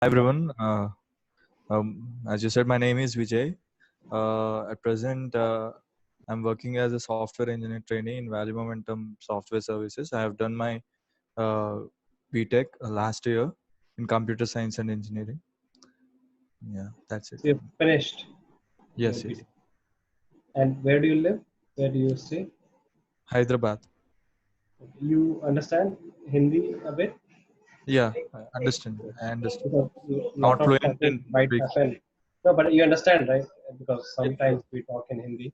Hi everyone. As you said, my name is Vijay. At present, I'm working as a software engineer trainee in Value Momentum Software Services. I have done my BTech last year in computer science and engineering. Yeah, that's it. So you've finished your Yes, yes. BTech. And where do you live? Where do you stay? Hyderabad. You understand Hindi a bit? Yeah, I understand. I understand. Because a Not lot of fluent topics in might Greek. happen. No, but you understand, right? Because Yes, sometimes we talk in Hindi.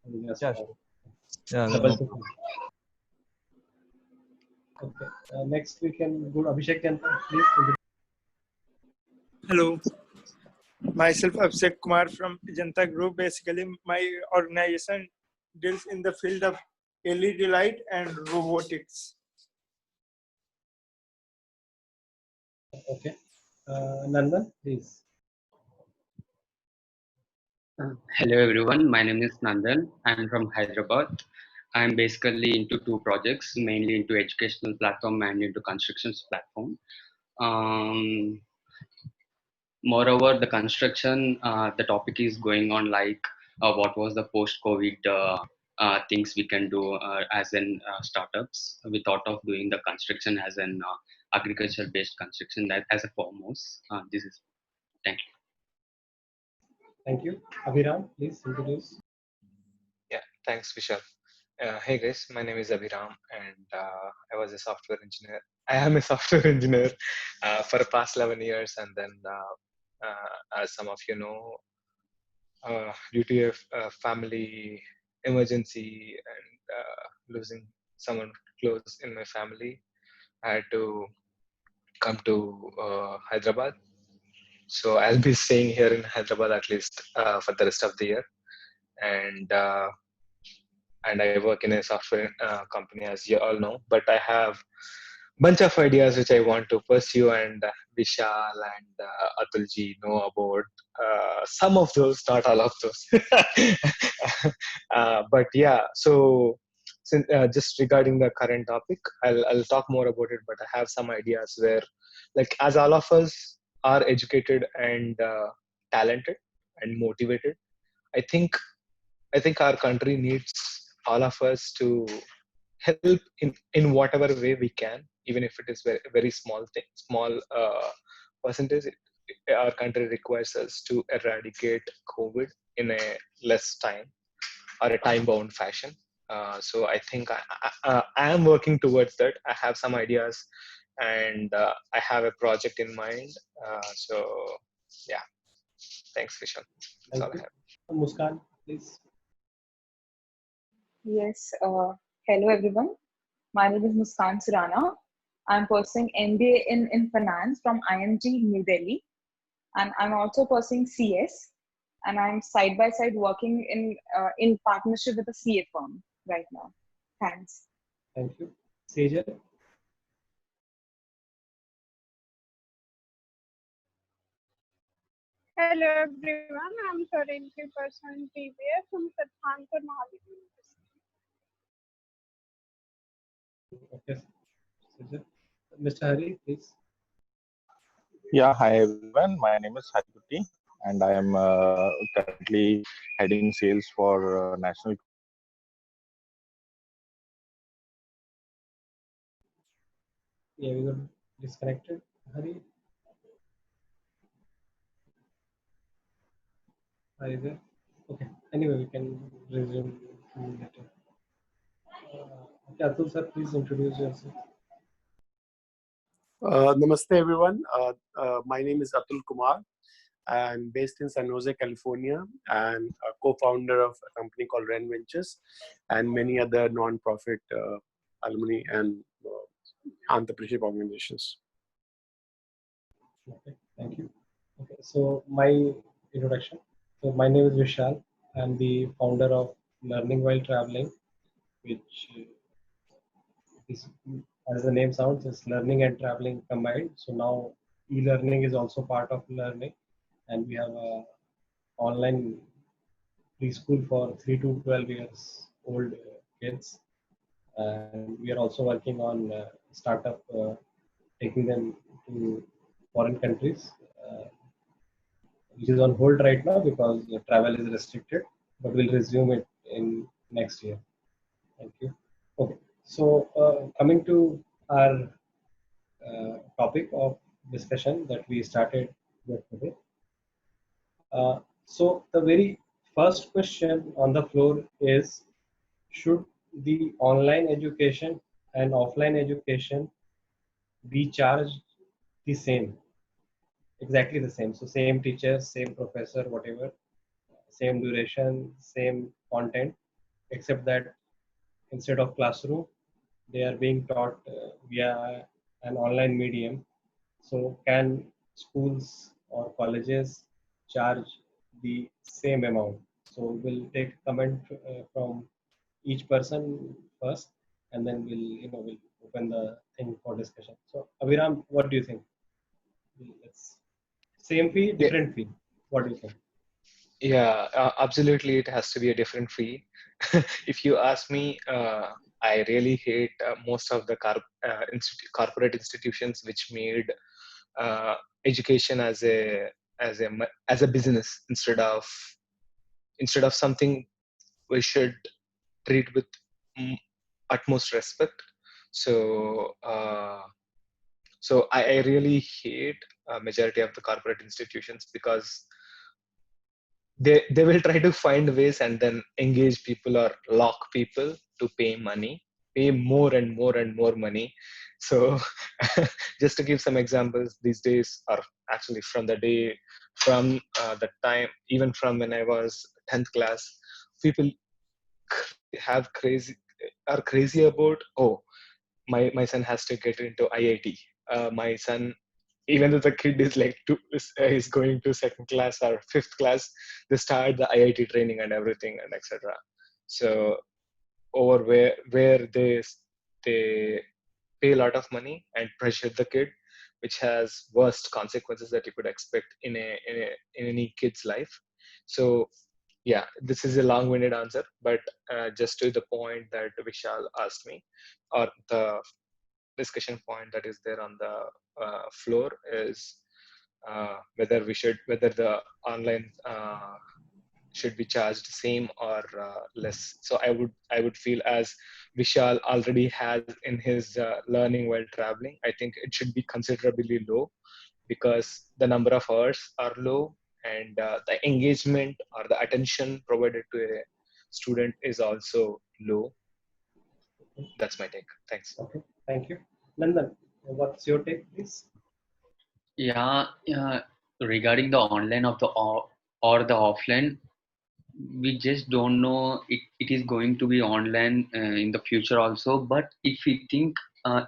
And we just yeah, sure. Yeah, double no check. problem. Okay. Next we can go to Abhishek Janta, please. Hello, myself Abhishek Kumar from Janta Group. Basically, my organization deals in the field of LED light and robotics. Okay. Nandan, please. Hello everyone, my name is Nandan. I'm from Hyderabad. I'm basically into two projects, mainly into educational platform and into constructions platform. Um, Moreover, the construction, the topic is going on like what was the post-COVID things we can do as in startups. We thought of doing the construction as an agriculture-based construction that as a foremost. This is thank you. Thank you. Abhiram, please introduce. Yeah, thanks, Vishal. Hey guys, my name is Abhiram, and I was a software engineer. I am a software engineer for the past 11 years, and then, as some of you know, due to a family emergency and losing someone close in my family, I had to come to Hyderabad. So I'll be staying here in Hyderabad at least for the rest of the year, and I work in a software company, as you all know. But I have bunch of ideas which I want to pursue, and Vishal and Atulji know about some of those, not all of those. But yeah, so since, just regarding the current topic, I'll talk more about it. But I have some ideas where, like, as all of us are educated and talented and motivated, I think our country needs all of us to help in whatever way we can, even if it is very, very small thing, small percentage. Our country requires us to eradicate COVID in a less time or a time bound fashion. So I think I am working towards that. I have some ideas, and I have a project in mind. So yeah, thanks, Vishal. That's all I Thank have. you. Muskan, please. Yes, hello everyone. My name is Muskan Surana. I'm pursuing MBA in finance from IMG New Delhi, and I'm also pursuing CS. And I'm side by side working in partnership with a CA firm right now. Thanks. Thank you. Sejal. Hello everyone, I'm currently pursuing BBA from Siddhartha Mahalingam University. Okay. Sejal. Mr. Hari, please. Yeah, hi everyone. My name is Harikuti, and I am currently heading sales for National. Yeah, we got disconnected. Hari. Are you there? Okay. Anyway, we can resume later. Okay, Atul sir, please introduce yourself. Namaste everyone. My name is Atul Kumar. I'm based in San Jose, California, and a co-founder of a company called Ren Ventures and many other non-profit alumni and entrepreneurship organizations. Okay, thank you. Okay, so my introduction. So my name is Vishal. I'm the founder of Learning While Traveling, which is, as the name sounds, is learning and traveling combined. So now e-learning is also part of learning, and we have a online preschool for 3 to 12 years old kids, and we are also working on startup, taking them to foreign countries which is on hold right now because the travel is restricted, but we'll resume it in next year. Thank you. Okay, so coming to our topic of discussion that we started with today. So the very first question on the floor is, should the online education and offline education be charged the same? Exactly the same. So same teacher, same professor, whatever, same duration, same content, except that instead of classroom, they are being taught via an online medium. So can schools or colleges charge the same amount? So we'll take comment from each person first, and then we'll open the thing for discussion. So Abhiram, what do you think? It's same fee, Yeah, different fee. What do you think? yeah, absolutely. It has to be a different fee. If you ask me, I really hate most of the corporate institutions which made education as a business instead of something we should treat with mm, utmost respect. So I really hate a majority of the corporate institutions because they will try to find ways and then engage people or lock people to pay more and more and more money. So just to give some examples, these days, or actually from the time, even from when I was 10th class, people have crazy are crazy about, oh, my son has to get into IIT. My son, even though the kid is like is going to second class or fifth class, they start the IIT training and everything and etc. So over where they pay a lot of money and pressure the kid, which has worst consequences that you could expect in any kid's life. So yeah, this is a long-winded answer, but just to the point that Vishal asked me, or the discussion point that is there on the floor is whether the online should be charged same or less. So I would feel, as Vishal already has in his learning while traveling, I think it should be considerably low because the number of hours are low, and the engagement or the attention provided to a student is also low. That's my take. Thanks. Okay, thank you. Nandan, what's your take, please? Yeah, regarding the online of the or the offline, we just don't know it is going to be online in the future also. But if we think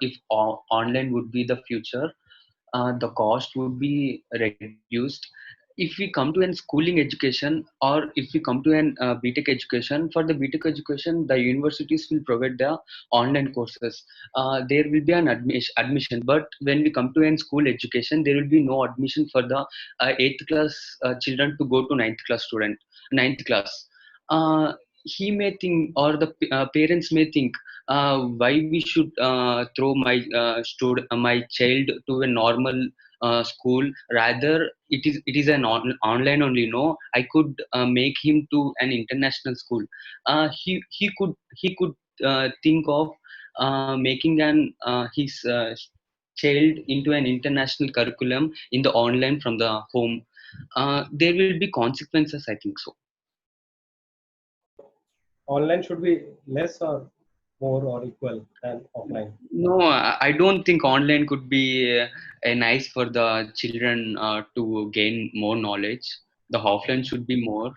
if online would be the future, the cost would be reduced. If we come to an schooling education, or if we come to an BTech education, for the BTech education, the universities will provide the online courses. There will be an admission, but when we come to an school education, there will be no admission for the 8th class children to go to ninth class. He may think, or the parents may think, why we should throw my child to a normal school. Rather, it is an online only. No, I could make him to an international school. He could think of making an his child into an international curriculum in the online from the home. There will be consequences, I think so. Online should be less or more or equal than offline? No, I don't think online could be nice for the children to gain more knowledge. The offline should be more,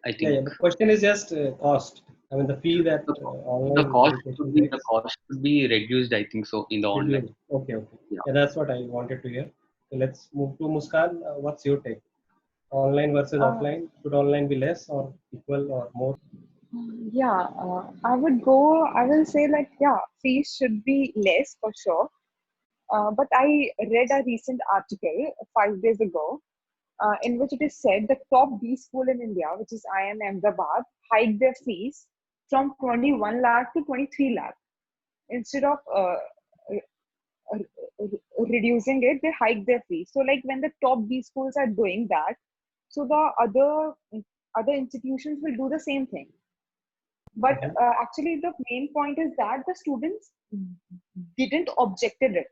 I Yeah, think. the question is just cost. I mean, the fee that The, the online cost education should be takes. reduced, I think so, in the online. Reduced. Okay, okay. Yeah. Yeah, that's what I wanted to hear. So let's move to Muskan. What's your take? Online versus offline? Should online be less or equal or more? Yeah, I will say like, yeah, fees should be less for sure. But I read a recent article 5 days ago in which it is said the top B school in India, which is IIM Ahmedabad, hiked their fees from 21 lakh to 23 lakh instead of reducing it, they hike their fees. So like when the top B schools are doing that, so the other institutions will do the same thing. But actually the main point is that the students didn't objected it.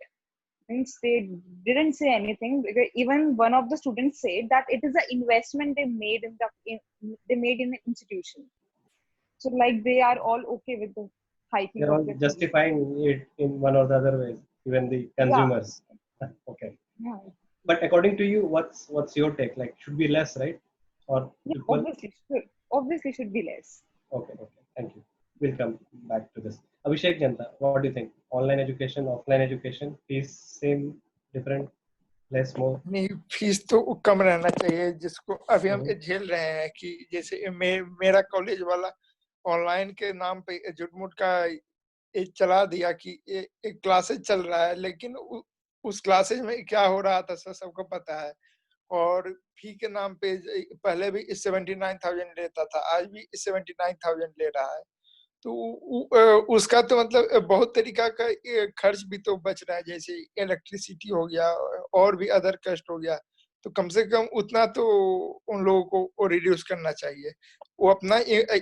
Means they didn't say anything, because even one of the students said that it is an investment they made in the institution. So like they are all okay with the hiking They're of all the fees. justifying it in one or the other ways, even the consumers. Okay. Yeah. But according to you, what's your take? Like, should be less, right? Or Yeah, equal? obviously should be less. Okay. Thank you. We'll come back to this. Abhishek Janta, what do you think? Online education, offline education, fees same, different, less, more? नहीं, fees तो कम रहना चाहिए, जिसको अभी हम झेल रहे हैं कि जैसे मेरा कॉलेज वाला ऑनलाइन के नाम पे झुटमुट का एक चला दिया कि एक क्लासेज चल रहा है, लेकिन उस क्लासेज में क्या हो रहा था सबको पता है। और फी के नाम पे पहले भी 79,000 लेता था, आज भी 79,000 ले रहा है। तो उसका तो मतलब बहुत तरीका का खर्च भी तो बच रहा है, जैसे इलेक्ट्रिसिटी हो गया और भी अदर कॉस्ट हो गया। तो कम से कम उतना तो उन लोगों को रिड्यूस करना चाहिए। वो अपना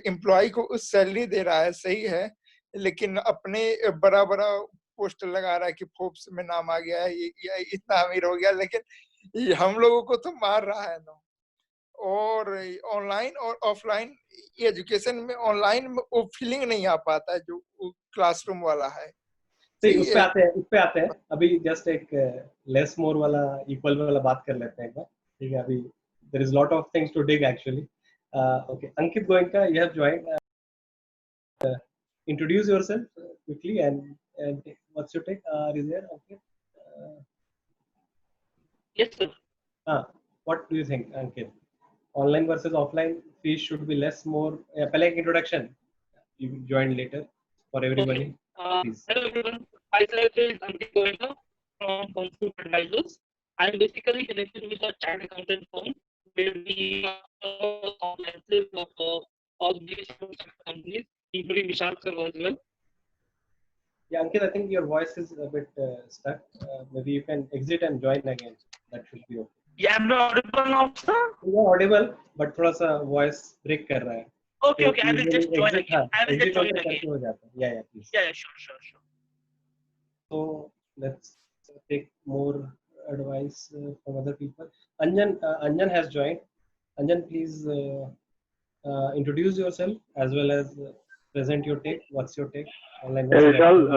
एम्प्लॉय को उस सैलरी दे रहा है, सही है, लेकिन अपने बड़ा पोस्ट लगा रहा है कि फोर्ब्स में नाम आ गया है, ये इतना अमीर हो गया, लेकिन हम लोगों को तो मार रहा है ना। और ऑनलाइन और ऑफलाइन एजुकेशन में ऑनलाइन में वो फीलिंग नहीं आ पाता है जो क्लासरूम वाला है। उस पे आते हैं। अभी जस्ट एक लेस मोर वाला इक्वल वाला बात कर लेते हैं एक बार, ठीक है। अभी there is lot of things to dig actually. Okay, Ankit Goenka, you have joined. Introduce yourself quickly and what's your take? Is there okay? Yes, sir. What do you think, Ankit? Online versus offline, fees should be less, more? पहले एक introduction. You joined later for everybody. Okay. Hello everyone. Myself is Ankit Goenka from Consul Advisors. I'm basically connected with a chartered accountant firm where we are comprehensive of all these companies, including Vishal sir as well. Yeah, Ankit, I think your voice is a bit stuck. Maybe you can exit and join again. That should be okay. Yeah, I'm not audible now, sir. Yeah, audible, but थोड़ा सा voice break कर रहा है. Okay, okay. I will just join again. I will just join again. हो जाता है. Yeah, please. Yeah, sure. So let's take more advice from other people. Anjan has joined. Anjan, please introduce yourself as well as present your take. What's your take? Online. Hey, Vishal.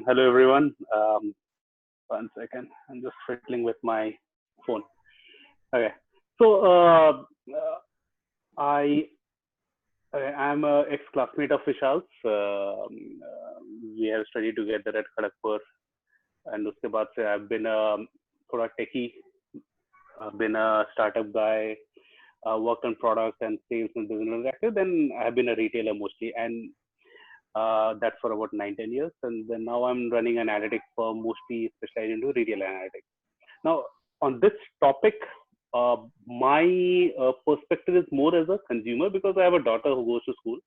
Hello, everyone. One second. I'm just fiddling with my phone. Okay. So I'm an ex-classmate of Vishal's. We have studied together at Kharagpur, and उसके बाद से I've been थोड़ा techie. I've been a startup guy. Worked on products and sales and business active. Then I've been a retailer mostly, and that's for about 9-10 years. And then now I'm running an analytics firm, mostly specialized into retail analytics. Now, on this topic, my perspective is more as a consumer, because I have a daughter who goes to school.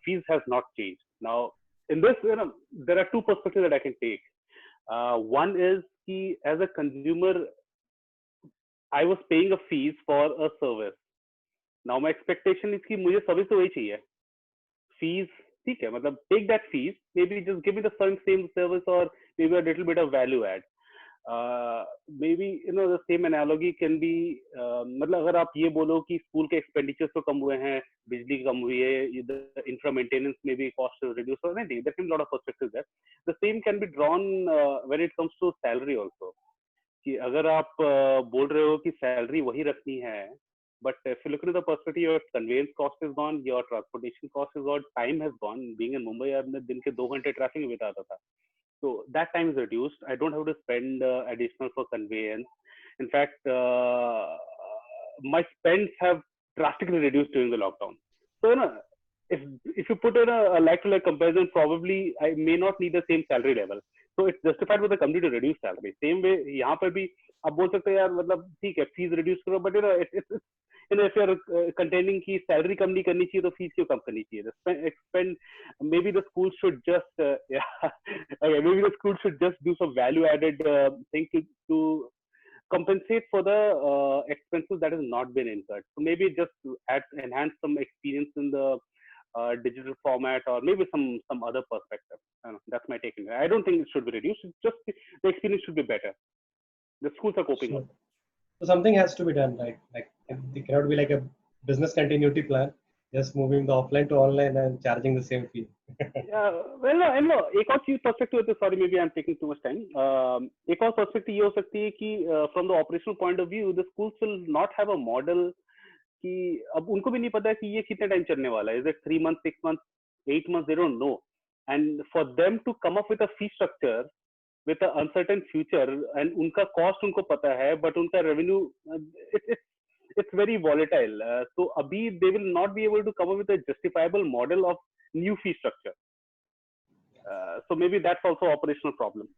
Fees has not changed. Now, in this, there are two perspectives that I can take. One is that as a consumer, I was paying a fees for a service. Now, my expectation is that मुझे service तो वही चाहिए. Fees, ठीक है, मतलब take that fees, maybe just give me the same service or maybe a little bit of value add. Maybe the same analogy can be, मतलब अगर आप ये बोलो कि स्कूल के expenditures तो कम हुए हैं, बिजली कम हुई है, the infra maintenance maybe cost is reduced or anything, there can be a lot of perspectives there. The same can be drawn when it comes to salary also. कि अगर आप बोल रहे हो कि सैलरी वही रखनी है, but if you look at the perspective, your conveyance cost is gone, your transportation cost is gone, time has gone. Being in Mumbai, मैं दिन के 2 घंटे ट्रैफिक में बिताता था, so that time is reduced. I don't have to spend additional for conveyance. In fact, my spends have drastically reduced during the lockdown. So if you put in a like-to-like comparison, probably I may not need the same salary level. So it's justified with the company to reduce salary. Same way, यहाँ पर भी आप बोल सकते हैं यार, मतलब ठीक है, fees reduce करो, but if you're contending कि salary कम नहीं करनी चाहिए तो fees क्यों कम करनी चाहिए? Maybe the school should just okay, maybe the school should just do some value added thing to compensate for the expenses that has not been incurred. So maybe just enhance some experience in the digital format, or maybe some other perspective. I don't know, that's my take. I don't think it should be reduced. It's just the experience should be better. The schools are coping up. So something has to be done, right? Like it cannot be like a business continuity plan, just moving the offline to online and charging the same fee. Yeah, well, no, एक और चीज perspective है, sorry, maybe I'm taking too much time. एक और perspective ये हो सकती है कि from the operational point of view, the schools will not have a model कि अब उनको भी नहीं पता है कि ये कितने टाइम चलने वाला है. Is it 3 months, 6 months, 8 months? They don't know. And for them to come up with a fee structure with an uncertain future, and उनका cost उनको पता है, but उनका revenue it's very volatile. So अभी they will not be able to come up with a justifiable model of new fee structure. So maybe that's also operational problem.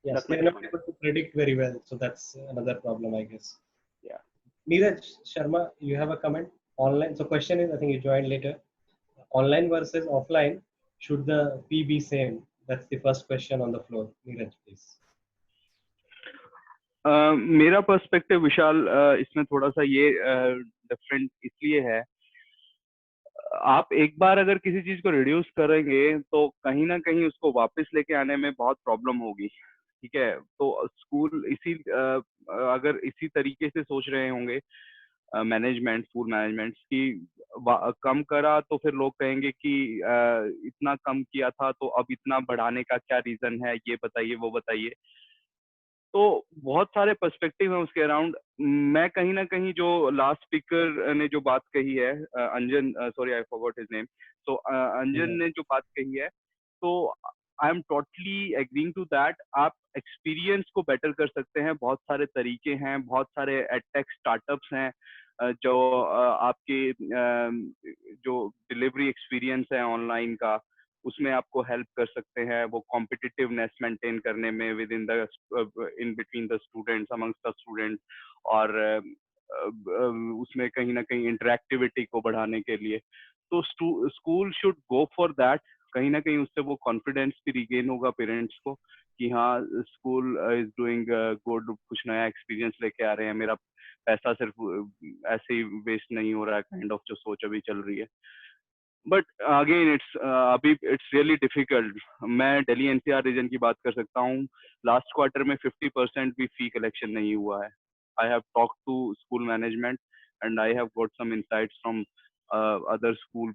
Yes, they're not able to predict very well. So that's another problem, I guess. Yeah. Neeraj Sharma, you have a comment? Online. So question is, I think you joined later. Online versus offline, should the fee be same? That's the first question on the floor. Neeraj, please. मेरा perspective विशाल इसमें थोड़ा सा ये different इसलिए है, आप एक बार अगर किसी चीज को रिड्यूस करेंगे तो कहीं ना कहीं उसको वापस लेके आने में बहुत प्रॉब्लम होगी. ठीक है, तो स्कूल अगर इसी तरीके से सोच रहे होंगे मैनेजमेंट, स्कूल मैनेजमेंट की कम करा तो फिर लोग कहेंगे कि इतना कम किया था तो अब इतना बढ़ाने का क्या रीजन है, ये बताइए वो बताइए. तो बहुत सारे पर्सपेक्टिव हैं उसके अराउंड. मैं कहीं ना कहीं जो लास्ट स्पीकर ने जो बात कही है, Anjan, sorry I forgot his name, तो अंजन ने जो बात कही है, तो I am totally agreeing to that. आप एक्सपीरियंस को बेटर कर सकते हैं, बहुत सारे तरीके हैं, बहुत सारे एडटेक स्टार्टअप्स हैं जो आपके जो डिलीवरी एक्सपीरियंस है ऑनलाइन का, उसमें आपको हेल्प कर सकते हैं. वो कॉम्पिटिटिवनेस मेंटेन करने में with in between the students, amongst the students, और उसमें कहीं ना कहीं इंटरेक्टिविटी को बढ़ाने के लिए. तो school should go for that. कहीं ना कहीं उससे वो कॉन्फिडेंस भी रिगेन होगा पेरेंट्स को कि हाँ, स्कूल इज डूइंग गुड, कुछ नया एक्सपीरियंस लेके आ रहे हैं, मेरा पैसा सिर्फ ऐसे ही वेस्ट नहीं हो रहा है, काइंड ऑफ जो सोच अभी चल रही है. बट अगेन अभी इट्स रियली डिफिकल्ट. मैं दिल्ली एनसीआर रीजन की बात कर सकता हूँ. लास्ट क्वार्टर में 50% भी फी कलेक्शन नहीं हुआ है. I have talk to school management and I have got some insights from other school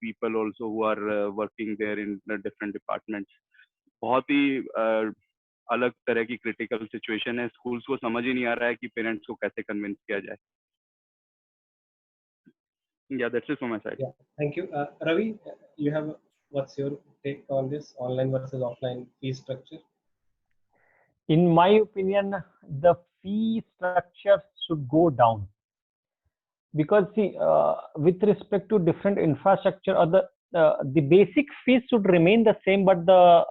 people also who are working there in the different departments. बहुत ही अलग तरह की क्रिटिकल सिचुएशन है. स्कूल्स को समझ ही नहीं आ रहा है कि पेरेंट्स को कैसे कन्विंस किया जाए. Yeah, that's it from my side. Yeah, thank you. Ravi, you have, what's your take on this online versus offline fee structure? In my opinion, the fee structure should go down. Because see, with respect to different infrastructure, or the basic fees should remain the same, but the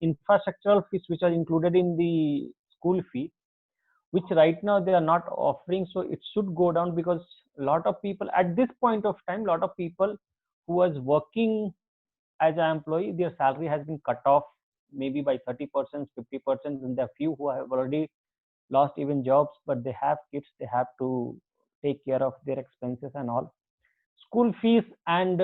infrastructural fees which are included in the school fee, which right now they are not offering, so it should go down, because a lot of people at this point of time, lot of people who was working as an employee, their salary has been cut off maybe by 30%, 50%, and there are few who have already lost even jobs, but they have kids, they have to take care of their expenses and all. School fees and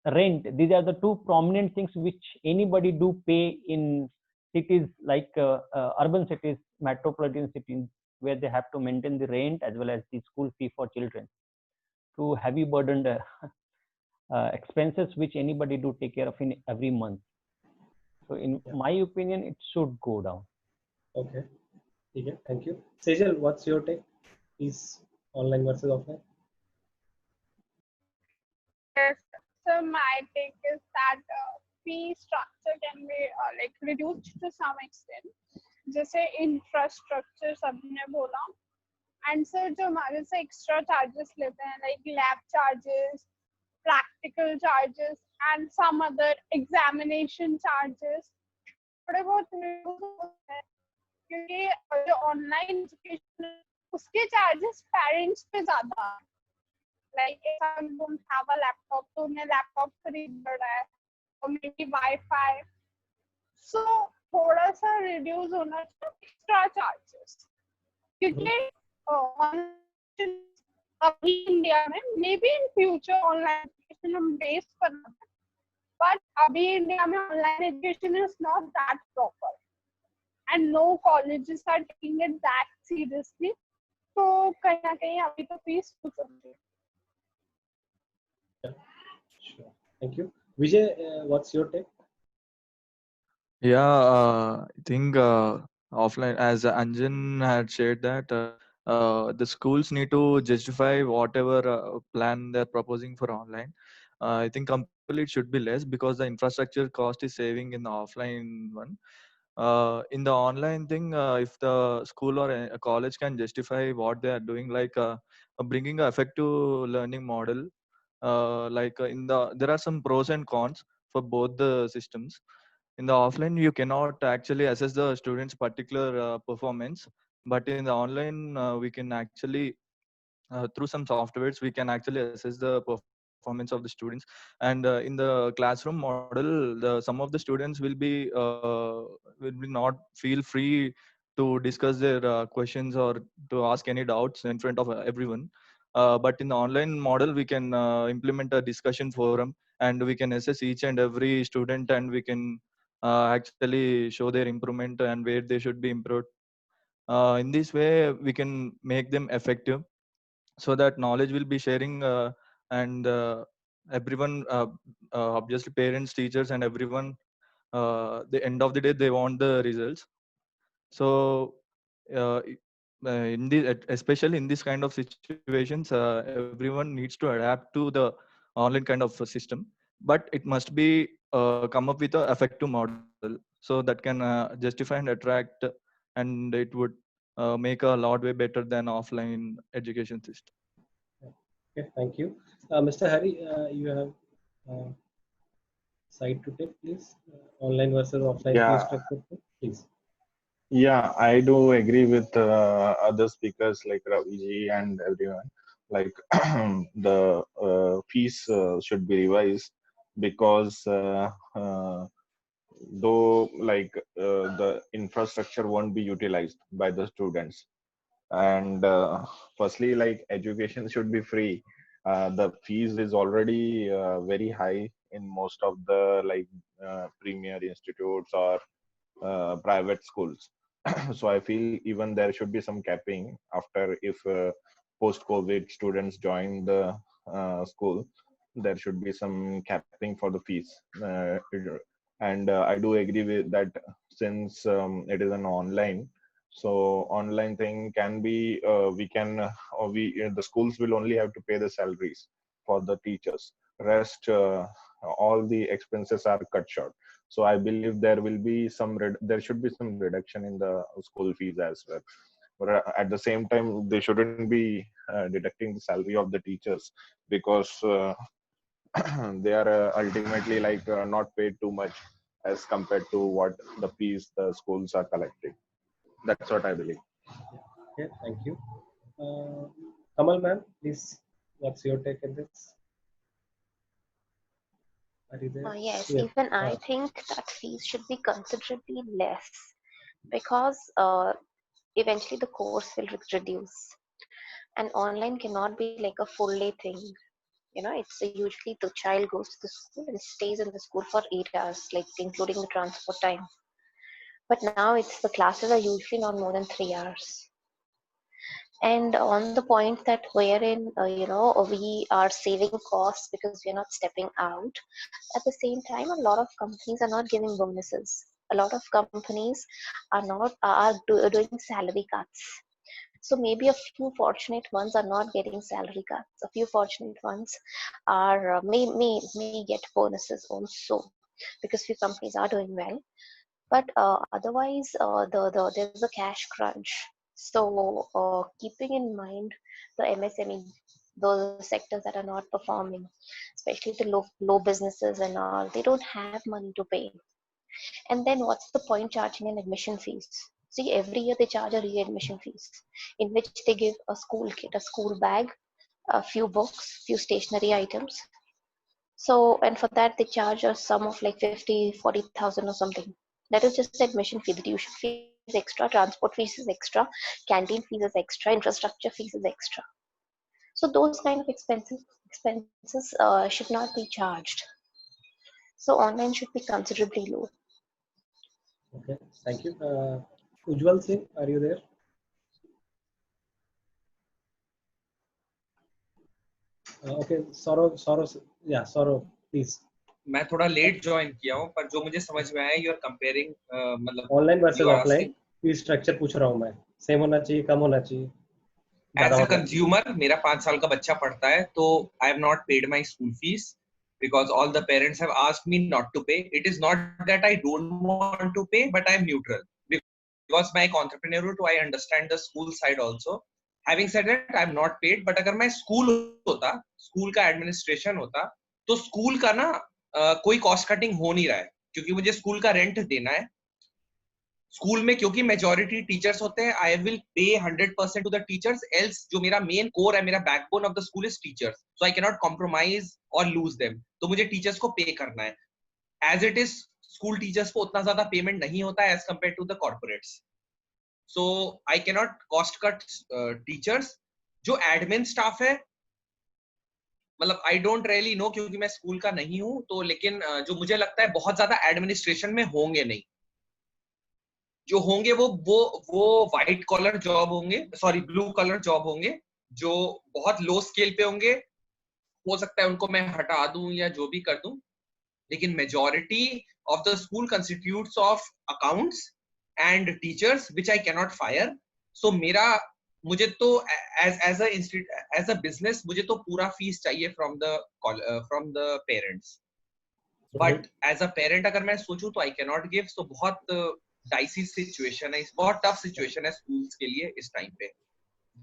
rent, these are the two prominent things which anybody do pay in cities like urban cities, metropolitan cities, where they have to maintain the rent as well as the school fee for children, to heavy burdened expenses which anybody do take care of in every month. So in my opinion, it should go down. Okay, thank you. Sejal, what's your take? Is online versus offline? Yes, so my take is that fee structure can be like reduced to some extent. जैसे infrastructure सबने बोला, and sir जो हमारे से extra charges लेते हैं, like lab charges, practical charges, and some other examination charges, थोड़े बहुत reduce होते हैं, क्योंकि जो online education उसके चार्जेस पेरेंट्स पे ज्यादा, like if I don't have a laptop तो उन्हें लैपटॉप खरीदना है और मे बी वाईफाई, सो थोड़ा सा रिड्यूस होना चाहिए एक्स्ट्रा चार्जेस, क्योंकि अभी इंडिया में maybe in future online education हम बेस कर, बट अभी इंडिया में online education is not that proper and no colleges are taking it that seriously, तो कहीं ना कहीं अभी तो फीस हो सकती है. Sure. Thank you. Vijay, what's your take? Yeah, I think offline, as Anjan had shared that the schools need to justify whatever plan they're proposing for online. I think completely it should be less because the infrastructure cost is saving in the offline one. In the online thing, if the school or a college can justify what they are doing, like bringing a effective learning model, in there are some pros and cons for both the systems. In the offline you cannot actually assess the students particular performance, but in the online we can actually through some softwares we can actually assess the performance of the students. And in the classroom model, some of the students will be not feel free to discuss their questions or to ask any doubts in front of everyone. But in the online model we can implement a discussion forum, and we can assess each and every student, and we can actually show their improvement and where they should be improved. In this way we can make them effective, so that knowledge will be sharing, and everyone, obviously parents, teachers, and everyone, the end of the day they want the results. So in the especially in this kind of situations, everyone needs to adapt to the online kind of a system, but it must be come up with a effective model, so that can justify and attract, and it would make a lot way better than offline education system. Okay, thank you. Mr. Hari, you have side to take, please. Online versus offline fee Yeah, structure, please. yeah, I do agree with other speakers like Raviji and everyone. Like the fees should be revised because though the infrastructure won't be utilized by the students. And firstly, like education should be free. The fees is already very high in most of the premier institutes or private schools. So I feel even there should be some capping after, if post COVID students join the school, there should be some capping for the fees. And I do agree with that, since it is an online, so online thing can be we can the schools will only have to pay the salaries for the teachers. Rest all the expenses are cut short. So I believe there will be there should be some reduction in the school fees as well. But at the same time, they shouldn't be deducting the salary of the teachers, because they are ultimately not paid too much as compared to what the fees the schools are collecting. That's what I believe. Okay, thank you. Kamal ma'am, please, what's your take on this? Are you there? Yes, Yeah. even I think that fees should be considerably less, because eventually the course will reduce, and online cannot be like a full day thing. It's usually the child goes to the school and stays in the school for 8 hours, like including the transport time. But now the classes are usually not more than 3 hours. And on the point that wherein we are saving costs because we're not stepping out, at the same time a lot of companies are not giving bonuses. A lot of companies are not doing salary cuts. So maybe a few fortunate ones are not getting salary cuts. A few fortunate ones are may get bonuses also, because few companies are doing well. But otherwise, there's a cash crunch. So keeping in mind the MSME, those sectors that are not performing, especially the low businesses and all, they don't have money to pay. And then what's the point charging an admission fees? See, every year they charge a readmission fees in which they give a school kit, a school bag, a few books, few stationery items. So, and for that they charge a sum of like 40,000 or something. That is just the admission fee. The tuition fee is extra, transport fees is extra, canteen fees is extra, infrastructure fees is extra. So those kind of expenses should not be charged. So online should be considerably low. Okay, thank you. Ujjwal Singh, are you there? Okay, Saurav, yeah, Saurav, please. मैं थोड़ा late join किया हूँ, पर जो मुझे समझ में आया, यू आर कंपेयरिंग मतलब online versus offline fee structure पूछ रहा हूँ मैं, सेम होना चाहिए, कम होना चाहिए? एज अ कंज्यूमर मेरा 5 साल का बच्चा पढ़ता है, तो I have not paid my school fees because all the parents have asked me not to pay. It is not that I don't want to pay, but I am neutral because my entrepreneur, I understand the school side also. Having said that, I am not paid, but अगर मैं school होता, school का administration होता, तो school का ना कोई cost cutting हो नहीं रहा है, क्योंकि मुझे स्कूल का रेंट देना है। स्कूल में क्योंकि मेजॉरिटी टीचर्स होते हैं, I will pay 100% to the teachers, else जो मेरा मेन कोर है, मेरा backbone of the school is teachers, so I can not compromise और लूज देम। तो मुझे टीचर्स को पे करना है। As it is school teachers को उतना ज्यादा पेमेंट नहीं होता है as compare to the corporates, so I can not cost cut teachers. जो एडमिन स्टाफ है, मतलब आई डोंट रियली नो, क्योंकि मैं स्कूल का नहीं हूं, तो लेकिन जो मुझे लगता है बहुत ज्यादा एडमिनिस्ट्रेशन में होंगे नहीं। जो होंगे वो व्हाइट कॉलर जॉब होंगे, सॉरी ब्लू कलर जॉब होंगे, जो बहुत लो स्केल पे होंगे। हो सकता है उनको मैं हटा दूं या जो भी कर दूं, लेकिन majority of the school constitutes of accounts and teachers which I can not fire. So मुझे तो एज अ बिजनेस मुझे तो पूरा फीस चाहिए from the parents, but as a parent अगर मैं सोचूं तो I can not give. So बहुत डाइसी सिचुएशन है, बहुत टफ सिचुएशन है स्कूल्स के लिए इस टाइम पे।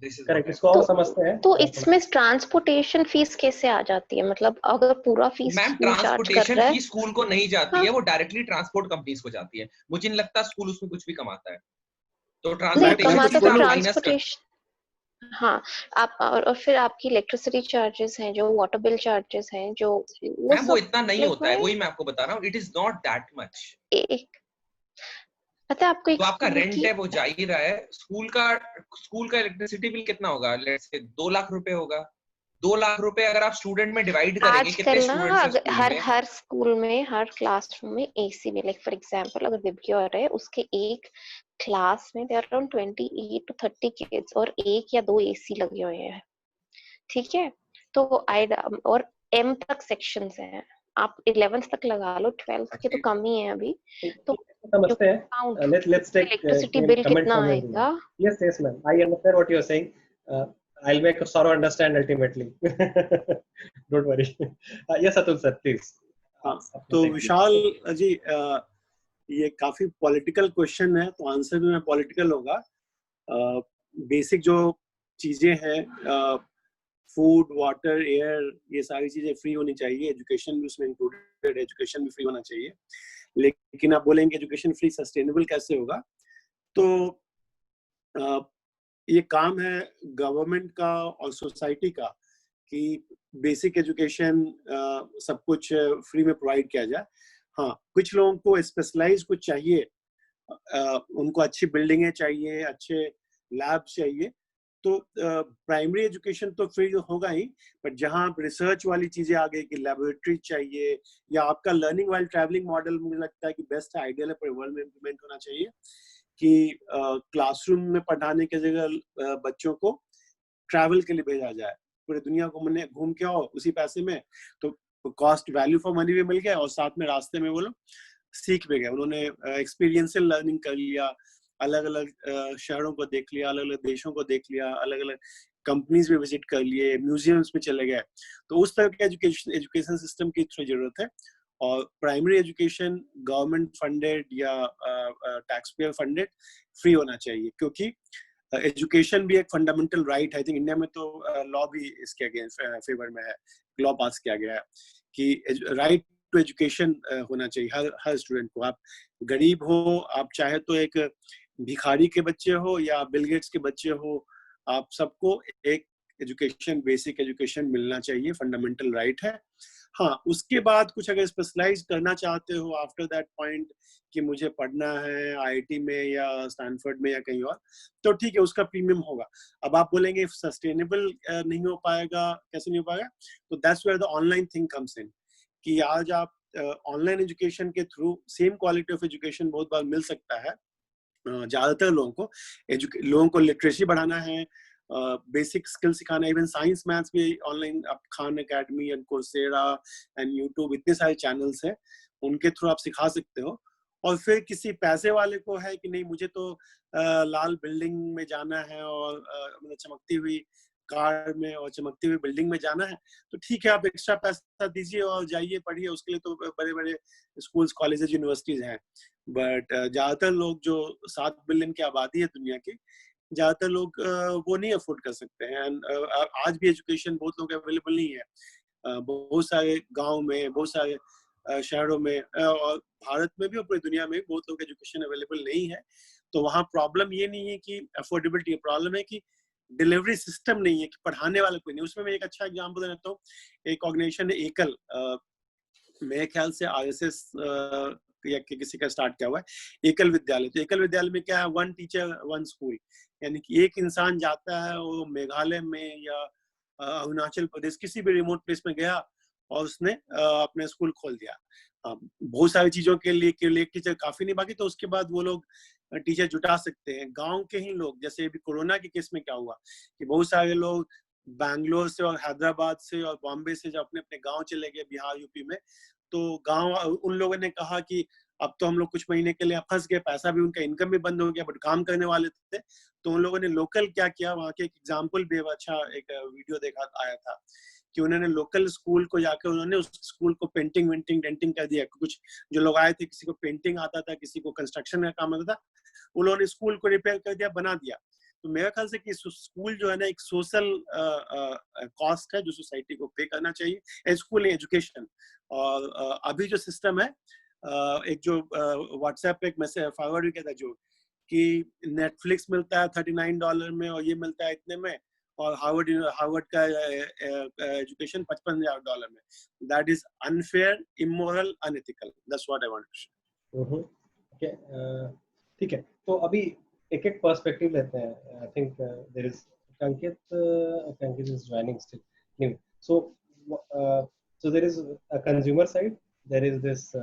करेक्ट, इसको और समझते हैं। तो इसमें ट्रांसपोर्टेशन फीस कैसे आ जाती है? मतलब अगर पूरा fees ma'am, transportation fees school को नहीं जाती है, वो डायरेक्टली ट्रांसपोर्ट कंपनीज को जाती है। मुझे नहीं लगता स्कूल उसमें कुछ भी कमाता है, तो ट्रांसपोर्टेशन हाँ। आप और फिर आपकी इलेक्ट्रिसिटी चार्जेस हैं, जो वाटर बिल चार्जेस हैं, जो वो इतना नहीं होता है, वही मैं आपको बता रहा हूँ। It is not that much. पता है आपको, तो आपका रेंट है वो जा ही रहा है। स्कूल का इलेक्ट्रिसिटी बिल कितना होगा? लेट्स से 2 लाख रुपए होगा। 2 लाख रुपए अगर आप स्टूडेंट में डिवाइड करेंगे, कितने स्टूडेंट्स हैं? हर स्कूल में, हर क्लासरूम में एसी भी, लाइक फॉर एग्जांपल अगर विबग्योर है, उसके एक क्लास में देयर अराउंड 28 to 30 किड्स और 1 या 2 एसी लगे हुए हैं, ठीक है? तो और एम तक सेक्शंस हैं, आप 11th तक लगा लो, 12th के तो कम ही है अभी। तो समझते हैं। Let's take इलेक्ट्रिसिटी बिल कितना आएगा? Yes ma'am, I understand what you are saying. I'll make Saurav understand ultimately. Don't worry. Yes Atul sir, please. तो विशाल जी, ये काफी पॉलिटिकल क्वेश्चन है, तो आंसर भी मैं पॉलिटिकल होगा। बेसिक जो चीजें हैं, फूड, वाटर, एयर, ये सारी चीजें फ्री होनी चाहिए। एजुकेशन भी उसमें इंक्लूडेड, एजुकेशन भी फ्री होना चाहिए। लेकिन आप बोलेंगे एजुकेशन फ्री सस्टेनेबल कैसे होगा? तो ये काम है गवर्नमेंट का और सोसाइटी का कि बेसिक एजुकेशन सब कुछ फ्री में प्रोवाइड किया जाए। हाँ, कुछ लोगों को स्पेशलाइज कुछ चाहिए, उनको अच्छी बिल्डिंगें चाहिए, अच्छे लैब चाहिए, तो प्राइमरी एजुकेशन तो फ्री होगा ही, पर जहाँ रिसर्च वाली चीजें आ गई कि लेबोरेटरी चाहिए, या आपका लर्निंग वाइल ट्रैवलिंग मॉडल मुझे लगता है कि बेस्ट आइडियल है, पर वर्ल्ड में इम्प्लीमेंट होना चाहिए कि क्लासरूम में पढ़ाने की जगह बच्चों को ट्रैवल के लिए भेजा जाए, पूरी दुनिया को घूम के आओ उसी पैसे में, तो कॉस्ट वैल्यू फॉर मनी भी मिल गया और साथ में रास्ते में वो लोग सीख भी गए। उन्होंने एक्सपीरियंशियल लर्निंग कर लिया, अलग अलग शहरों को देख लिया, अलग अलग देशों को देख लिया, अलग अलग कंपनीज में विजिट कर लिए, म्यूजियम्स में चले गए। तो उस तरह के एजुकेशन सिस्टम की थोड़ी जरूरत है। और प्राइमरी एजुकेशन गवर्नमेंट फंडेड या टैक्स पेयर फंडेड फ्री होना चाहिए, क्योंकि एजुकेशन भी एक फंडामेंटल राइट है। आई थिंक इंडिया में तो लॉ भी इसके अगेंस्ट फेवर में है, लॉ पास किया गया है कि राइट टू एजुकेशन होना चाहिए हर स्टूडेंट को। आप गरीब हो, आप चाहे तो एक भिखारी के बच्चे हो या बिल गेट्स के बच्चे हो, आप सबको एक एजुकेशन, बेसिक एजुकेशन मिलना चाहिए, फंडामेंटल राइट है। हाँ, उसके बाद कुछ अगर स्पेशलाइज करना चाहते हो आफ्टर दैट पॉइंट कि मुझे पढ़ना है आईआईटी में या स्टैनफोर्ड में या कहीं और, तो ठीक है, उसका प्रीमियम होगा। अब आप बोलेंगे सस्टेनेबल नहीं हो पाएगा, कैसे नहीं हो पाएगा, तो that's where the online thing comes in, कि आज आप ऑनलाइन एजुकेशन के through same quality of education बहुत बार मिल सकता है। ज्यादातर लोगों को लिटरेसी बढ़ाना है, बेसिक स्किल सिखाना, इवन साइंस मैथ्स भी ऑनलाइन, आप Khan academy and Coursera and YouTube, इतने सारे चैनल्स हैं, उनके थ्रू आप सिखा सकते हो। और फिर किसी पैसे वाले को है कि नहीं, मुझे तो लाल बिल्डिंग में जाना है और मतलब चमकती हुई कार में और चमकती हुई बिल्डिंग में जाना है, तो ठीक है, आप एक्स्ट्रा पैसा दीजिए और जाइए पढ़िए, उसके लिए तो बड़े बड़े स्कूल्स, कॉलेजेस, यूनिवर्सिटीज हैं। बट ज्यादातर लोग, जो 7 बिलियन की आबादी है दुनिया की, ज्यादातर लोग वो नहीं अफोर्ड कर सकते हैं। आज भी एजुकेशन बहुत लोग अवेलेबल नहीं है, बहुत सारे गांव में, बहुत सारे शहरों में, और भारत में भी और पूरी दुनिया में भी बहुत लोग एजुकेशन अवेलेबल नहीं है। तो वहाँ प्रॉब्लम ये नहीं है कि अफोर्डेबिलिटी, प्रॉब्लम है कि डिलीवरी सिस्टम नहीं है, कि पढ़ाने वाला कोई नहीं। उसमें मैं एक अच्छा एग्जाम्पल देता हूँ। एक ऑर्गेनाइजेशन है एकल, मेरे ख्याल से आरएसएस या किसी का स्टार्ट किया हुआ है, एकल विद्यालय। तो एकल विद्यालय में क्या है, 1 टीचर 1 स्कूल, यानी कि एक इंसान जाता है, वो मेघालय में या अरुणाचल प्रदेश किसी भी रिमोट प्लेस में गया और उसने अपने स्कूल खोल दिया। बहुत सारी चीजों के लिए एक टीचर काफी नहीं, बाकी तो उसके बाद वो लोग टीचर जुटा सकते हैं, गांव के ही लोग। जैसे अभी कोरोना के केस में क्या हुआ कि बहुत सारे लोग बैंगलोर से और हैदराबाद से और बॉम्बे से जब अपने अपने गांव चले गए, बिहार यूपी में, तो गांव, उन लोगों ने कहा कि अब तो हम लोग कुछ महीने के लिए फंस गए, पैसा भी, उनका इनकम भी बंद हो गया, बट काम करने वाले थे। तो उन लोगों ने लोकल क्या किया, वहाँ के एक एग्जाम्पल भी अच्छा एक वीडियो देखा आया था कि उन्होंने लोकल स्कूल को जाकर उन्होंने उस स्कूल को पेंटिंग वेंटिंग डेंटिंग कर दिया। कुछ जो लोग आए थे, किसी को पेंटिंग आता था, किसी को कंस्ट्रक्शन का काम आता था, उन्होंने स्कूल को रिपेयर कर दिया, बना दिया। तो मेरा ख्याल से कि स्कूल जो है ना, एक सोशल कॉस्ट है जो सोसाइटी को पे करना चाहिए, स्कूल एजुकेशन। और अभी जो सिस्टम है, एक जो व्हाट्सएप पे एक मैसेज फॉरवर्ड किया था, जो कि नेटफ्लिक्स मिलता है $39 में और ये मिलता है इतने में, और हार्वर्ड का एजुकेशन $55,000 में। That is unfair, immoral, unethical. That's what I want to say. ठीक है, तो अभी एक एक पर्सपेक्टिव लेते हैं। I think there is Ankit is joining still new. So there is a consumer side, there is this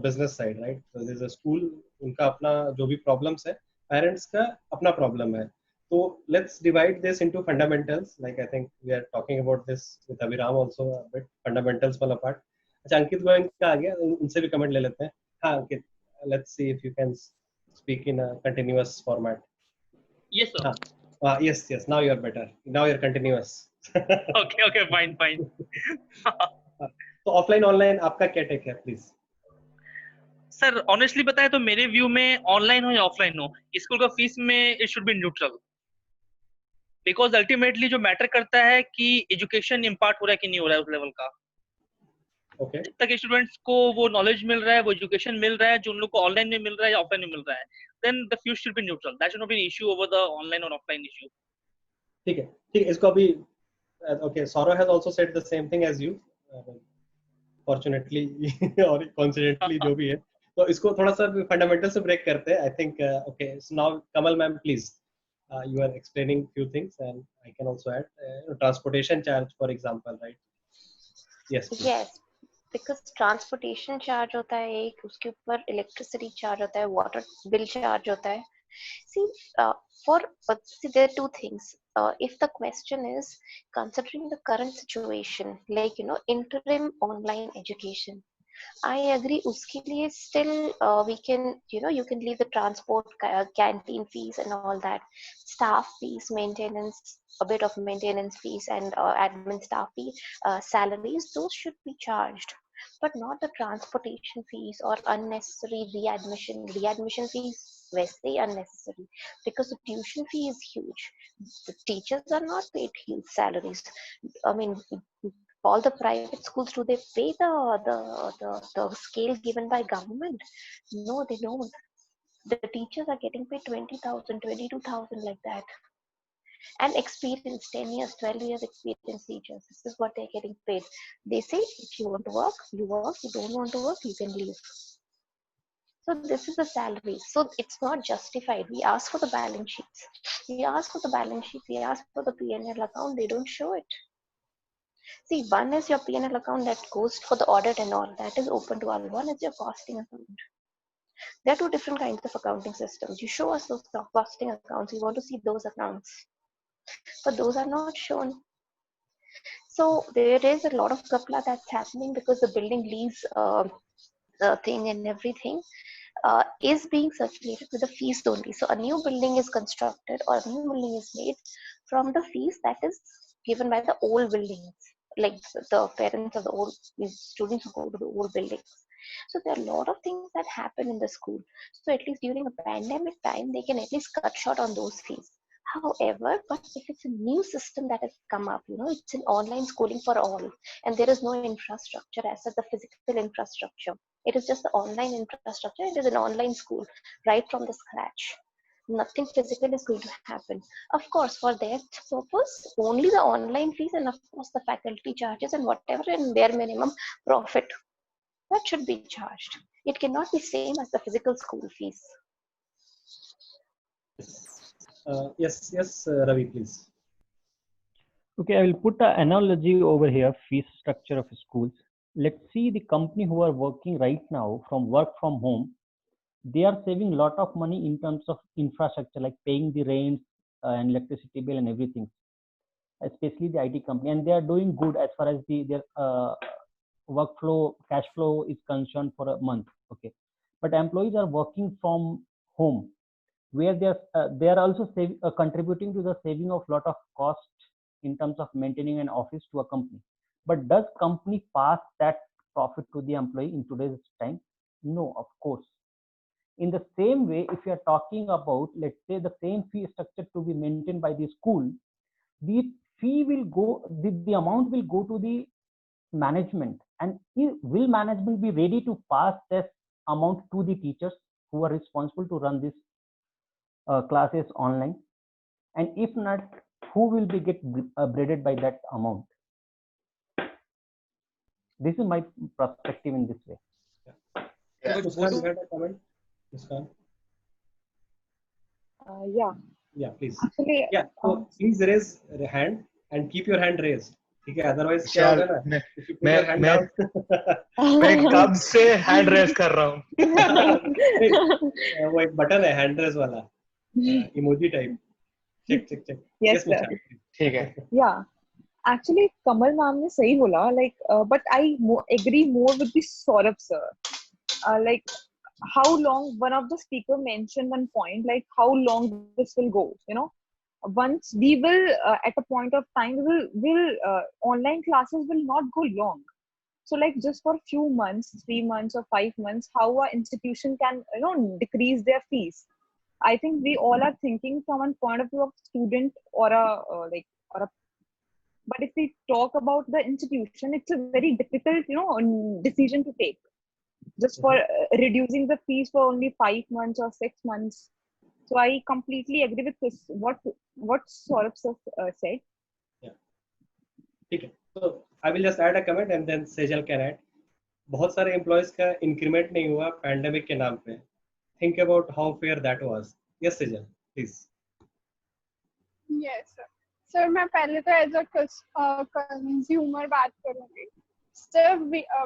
business side, right? So there is a school, उनका अपना जो भी problems है, parents का अपना problem है। So let's divide this into fundamentals. Like I think we are talking about this with Abhiram also a bit, fundamentals वाला part. अच्छा, अंकित गोयंक का आ गया, उनसे भी comment ले लेते हैं। हाँ अंकित, let's see if you can speak in a continuous format. Yes sir. Yes, now you're better. Now you're continuous. Okay, fine. तो ऑफलाइन ऑनलाइन आपका क्या टेक है, प्लीज? सर ऑनेस्टली बताए तो मेरे व्यू में ऑनलाइन हो या ऑफलाइन हो, स्कूल का फीस में it should be neutral, because ultimately जो मैटर करता है कि एजुकेशन इम्पार्ट हो रहा है कि नहीं हो रहा है उस लेवल का। Okay. जब तक स्टूडेंट्स को वो नॉलेज मिल रहा है, वो एजुकेशन मिल रहा है जो उन लोग को ऑनलाइन में मिल रहा है या ऑफलाइन में मिल रहा है, then the fees should be neutral. That should not be an issue over the online और ऑफलाइन इशू। ठीक है, इसको अभी okay, Saurav has also said the same thing as you, fortunately और कॉन्सिडेंटली जो भी है। तो इसको थोड़ा सा फंडामेंटल से ब्रेक करते हैं। I think okay, so now Kamal ma'am please, you are explaining few things and I can also add transportation charge for example, right? Yes please. Yes, because transportation charge होता है एक, उसके ऊपर electricity charge होता है, water bill charge होता है। See, there are two things. If the question is considering the current situation, like interim online education, I agree. उसके लिए still we can you can leave the transport, canteen fees and all that, staff fees, maintenance, a bit of maintenance fees and admin staff fee, salaries, those should be charged, but not the transportation fees or unnecessary readmission fees. Very unnecessary, because the tuition fee is huge. The teachers are not paid huge salaries. I mean, all the private schools, do they pay the scale given by government? No, they don't. The teachers are getting paid 20,000, 22,000 like that. And experienced 10 years, 12 years experienced teachers. This is what they're getting paid. They say if you want to work, you work. You don't want to work, you can leave. So this is the salary. So it's not justified. We ask for the balance sheets. We ask for the balance sheet. We ask for the P&L account. They don't show it. See, one is your P&L account that goes for the audit and all. That is open to all. One is your costing account. There are two different kinds of accounting systems. You show us those costing accounts. We want to see those accounts. But those are not shown. So there is a lot of kapla that's happening because the building lease thing and everything is being circulated with the fees only. So a new building is constructed or a new building is made from the fees that is given by the old buildings, like the parents of the old students who go to the old buildings. So there are a lot of things that happen in the school. So at least during a pandemic time, they can at least cut short on those fees. However, but if it's a new system that has come up, it's an online schooling for all, and there is no infrastructure as such, the physical infrastructure. It is just the online infrastructure. It is an online school right from the scratch. Nothing physical is going to happen. Of course, for that purpose, only the online fees and of course the faculty charges and whatever in their minimum profit, that should be charged. It cannot be same as the physical school fees. Yes, Ravi, please. Okay, I will put an analogy over here, fee structure of schools. Let's see the company who are working right now from work from home. They are saving a lot of money in terms of infrastructure, like paying the rent and electricity bill and everything, especially the IT company. And they are doing good as far as their workflow, cash flow is concerned for a month. Okay, but employees are working from home, where they are also contributing to the saving of lot of cost in terms of maintaining an office to a company. But does company pass that profit to the employee in today's time? No, of course. In the same way, if you are talking about, let's say, the same fee structure to be maintained by the school, the fee will go, the amount will go to the management. And will management be ready to pass this amount to the teachers who are responsible to run this classes online? And if not, who will be get breaded by that amount? This is my perspective in this way. Muskan, you had a comment? Muskan? Yeah, please. Actually, so please raise your hand and keep your hand raised. ठीक है, otherwise क्या होगा ना? मैं कब से hand raise कर रहा हूँ. वो एक बटन है हैंड रेज वाला, emoji type. check. Yes, sir. ठीक है. Yeah. Actually, Kamal ma'am ने सही बोला, like, but I agree more with the Saurabh sir. Like, how long, one of the speaker mentioned one point, like how long this will go, once we will at a point of time will online classes will not go long. So like just for a few months, 3 months or 5 months, how an institution can decrease their fees. I think we all are thinking from one point of view of student or a but if we talk about the institution, it's a very difficult decision to take, just for reducing the fees for only 5 months or 6 months. So I completely agree with this, what Saurabh said. Yeah. Okay. So I will just add a comment and then Sejal can add. बहुत सारे employees का increment नहीं हुआ pandemic के नाम पे. Think about how fair that was. Yes, Sejal, please. Yes, sir. Sir, मैं पहले तो as a consumer बात करूँगी. सिर्फ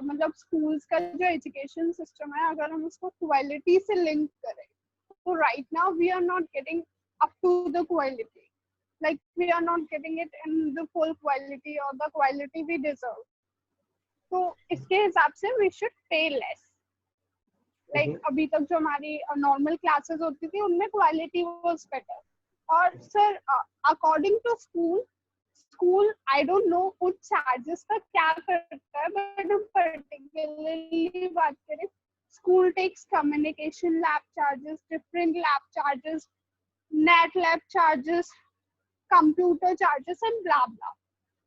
मतलब schools का जो education system है, अगर हम उसको quality से link करें, so right now we are not getting up to the quality. Like we are not getting it in the full quality or the quality we deserve. So इसके हिसाब से we should pay less. Like अभी तक जो हमारी normal classes होती थी, उनमें quality was better. और sir, according to school, I don't know उन charges का क्या करता है, but particularly बात करें, school takes communication lab charges, different lab charges, net lab charges, computer charges and blah blah,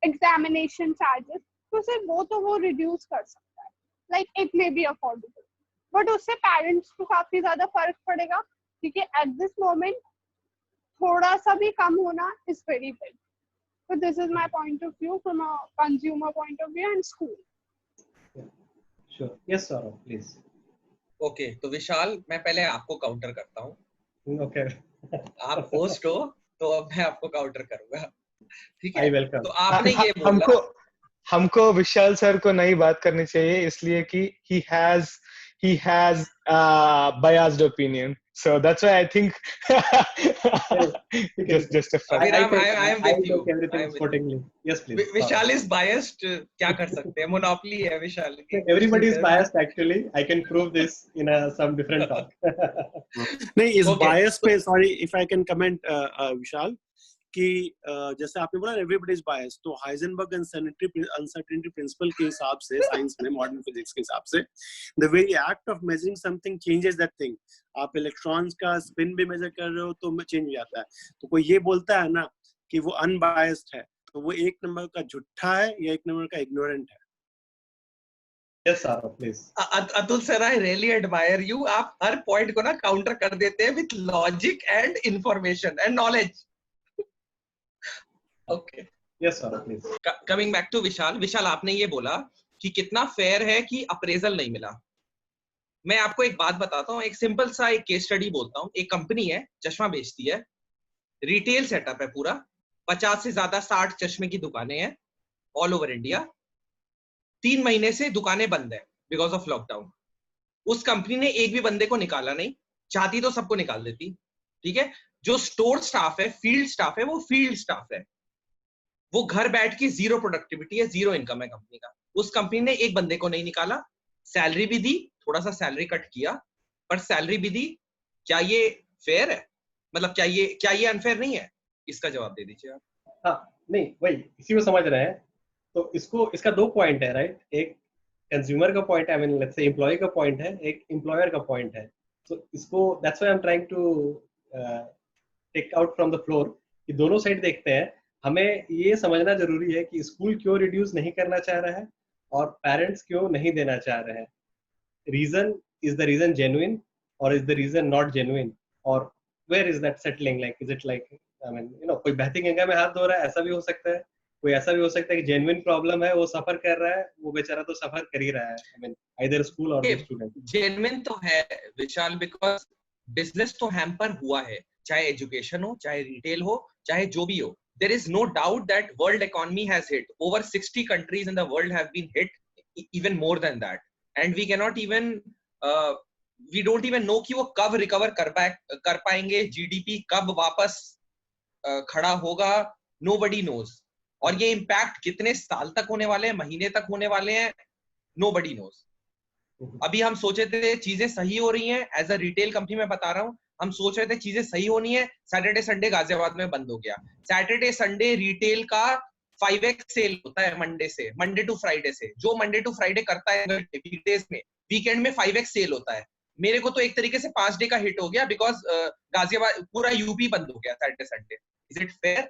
examination charges. तो sir वो reduce कर सकता है, like it may be affordable, but उससे parents को काफी ज़्यादा फर्क पड़ेगा ठीक है, at this moment थोड़ा सा भी कम होना is very big. So this is my point of view from a consumer point of view and school. Sure. Yes, Saurabh, please. Okay तो विशाल मैं पहले आपको काउंटर करता हूँ। Okay. आप होस्ट हो तो अब मैं आपको काउंटर करूंगा, ठीक I है? welcome. तो आपने ये हमको बोला हमको विशाल सर को नहीं बात करनी चाहिए इसलिए कि he has biased opinion, so that's why I think just a fact. Abhiram, I am with you. take everything I am with sportingly. Yes, please. Vishal is biased, क्या कर सकते हैं? मोनोपोली है विशाल की। Everybody is biased actually. I can prove this in some different talk. नहीं, इस bias पे sorry if I can comment, विशाल, कि जैसे आपने बोला everybody is biased, तो हाइजेनबर्ग uncertainty principle के हिसाब से साइंस में मॉडर्न फिजिक्स के हिसाब से the very act of measuring something changes that thing. आप इलेक्ट्रॉन्स का स्पिन भी मेजर कर रहे हो तो चेंज हो जाता है। तो कोई ये बोलता है ना कि वो अनबायस्ड है तो वो एक नंबर का झूठा है या एक नंबर का इग्नोरेंट है। Yes, Saurabh, please. Atul sir, I really admire you. आप हर पॉइंट को ना काउंटर कर देते हैं with logic and information and knowledge. Okay. Yes, Saurabh, please. Coming back to विशाल, विशाल आपने ये बोला कि कितना फेयर है कि अप्रेजल नहीं मिला। मैं आपको एक बात बताता हूँ, एक सिंपल सा एक केस स्टडी बोलता हूँ। एक कंपनी है, चश्मा बेचती है, रिटेल सेटअप है पूरा, 50 से ज्यादा 60 चश्मे की दुकानें हैं ऑल ओवर इंडिया। 3 महीने से दुकानें बंद है बिकॉज ऑफ लॉकडाउन। उस कंपनी ने एक भी बंदे को निकाला नहीं, चाहती तो सबको निकाल देती, ठीक है? जो स्टोर स्टाफ है, फील्ड स्टाफ है, वो फील्ड स्टाफ है, वो घर बैठ के जीरो प्रोडक्टिविटी है, जीरो इनकम है कंपनी का। उस कंपनी ने एक बंदे को नहीं निकाला, सैलरी भी दी, थोड़ा सा सैलरी कट किया, पर सैलरी भी दी। क्या ये फेयर है? मतलब क्या ये अनफेयर नहीं है? इसका जवाब दे दीजिए आप। हाँ, नहीं वही इसी को समझ रहे हैं। तो इसका 2 पॉइंट है, राइट? एक कंज्यूमर का पॉइंट है, I mean let's say employ का पॉइंट है, एक एम्प्लॉयर का पॉइंट है। तो इसको that's why I am trying to take out from the floor कि दोनों साइड देखते हैं। हमें ये समझना जरूरी है कि स्कूल क्यों रिड्यूस नहीं करना चाह रहा है और पेरेंट्स क्यों नहीं देना चाह रहे हैं। Reason is the reason genuine और is the reason not genuine, और where is that settling? Like is it like I mean कोई बहती गंगा में हाथ धो रहा है, ऐसा भी हो सकता है। कोई ऐसा भी हो सकता है कि जेन्युइन प्रॉब्लम है, वो सफर कर रहा है, वो बेचारा तो सफर कर ही रहा है। आई मीन आइदर स्कूल और स्टूडेंट। जेन्युइन तो है विशाल, बिकॉज बिजनेस तो हैम्पर हुआ है, चाहे एजुकेशन हो, चाहे रिटेल हो, चाहे जो भी हो। There is no doubt that world economy has hit. Over 60 countries in the world have been hit, even more than that. And we cannot even, we don't even know कि वो कब recover कर पाएंगे, GDP कब वापस खड़ा होगा, nobody knows. और ये impact कितने साल तक होने वाले हैं, महीने तक होने वाले हैं, nobody knows. अभी हम सोचे थे चीजें सही हो रही हैं, एज अ रिटेल कंपनी में बता रहा हूँ, हम सोच रहे थे चीजें सही होनी है। सैटरडे संडे गाजियाबाद में बंद हो गया। सैटरडे संडे रिटेल का 5x सेल होता है मंडे से, मंडे टू फ्राइडे से। जो मंडे टू फ्राइडे करता है वीकडेज में, वीकेंड में 5x सेल होता है। मेरे को तो एक तरीके से 5 डे का हिट हो गया, बिकॉज गाजियाबाद पूरा यूपी बंद हो गया Saturday Sunday. Is it fair?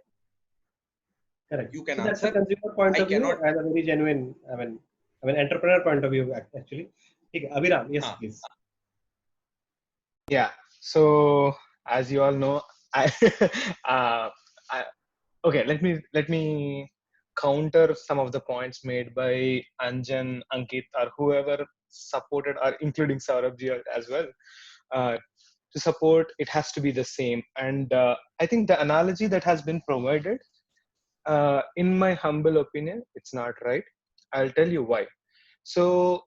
Correct. You can So that's answer. a consumer point I of view cannot. and a very genuine, I mean entrepreneur point of view actually. ठीक है, अभिराम, yes please. Yeah. So as you all know, okay. Let me counter some of the points made by Anjan, Ankit, or whoever supported, or including Saurabh ji as well. To support, it has to be the same, and I think the analogy that has been provided, in my humble opinion, it's not right. I'll tell you why. So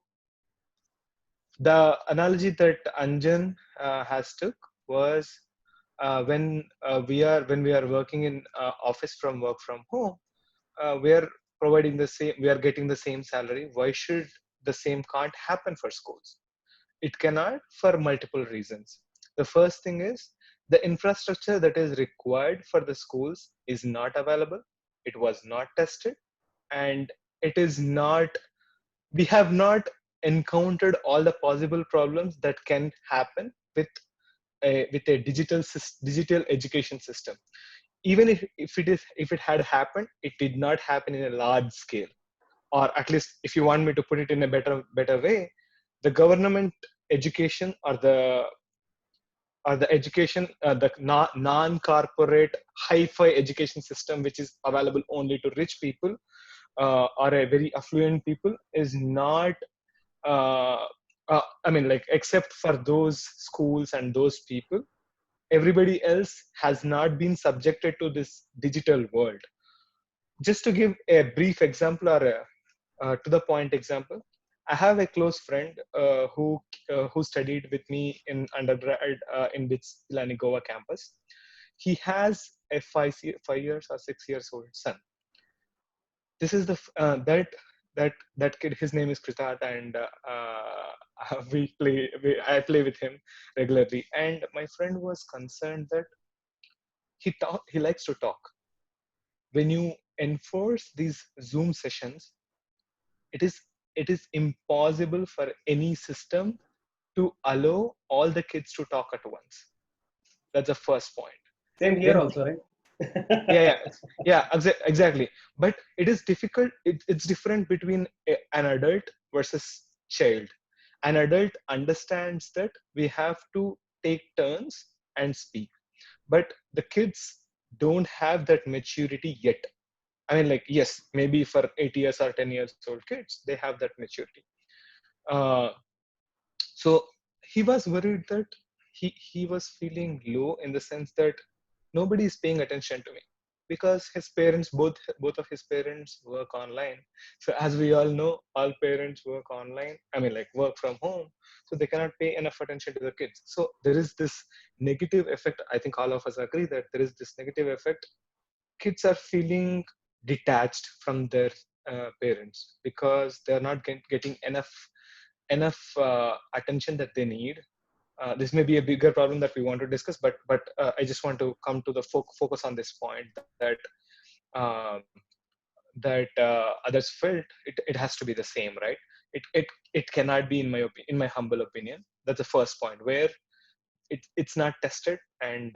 the analogy that Anjan has took was when we are working in office from work from home, we are providing the same, we are getting the same salary. Why should the same can't happen for schools? It cannot, for multiple reasons. The first thing is the infrastructure that is required for the schools is not available. It was not tested, and it is not, we have not encountered all the possible problems that can happen with a digital education system. Even if it had happened, it did not happen in a large scale. Or at least, if you want me to put it in a better way, the government education or the or the education, the non-corporate hi-fi education system, which is available only to rich people or a very affluent people, is not, I mean, like, except for those schools and those people, everybody else has not been subjected to this digital world. Just to give a brief example, or a to the point example, I have a close friend who studied with me in undergrad in BITS Pilani Goa campus. He has a 5 years or 6 years old son. This is the that kid. His name is Kritat, and I play with him regularly. And my friend was concerned that he likes to talk. When you enforce these Zoom sessions, it is impossible for any system to allow all the kids to talk at once. That's the first point. Same here Then, also, right? Exactly. But it is difficult. It's different between an adult versus child. An adult understands that we have to take turns and speak, but the kids don't have that maturity yet. I mean, like, yes, maybe for 8 years or 10 years old kids, they have that maturity. So he was worried that he was feeling low, in the sense that nobody is paying attention to me, because his parents, both of his parents work online. So as we all know, all parents work online. I mean, like, work from home, so they cannot pay enough attention to the kids. So there is this negative effect. I think all of us agree that there is this negative effect. Kids are feeling detached from their parents, because they're not getting enough attention that they need. This may be a bigger problem that we want to discuss, but I just want to come to the focus on this point, that uh, others felt it has to be the same, right? It cannot be, in my humble opinion. That's the first point, where it's not tested, and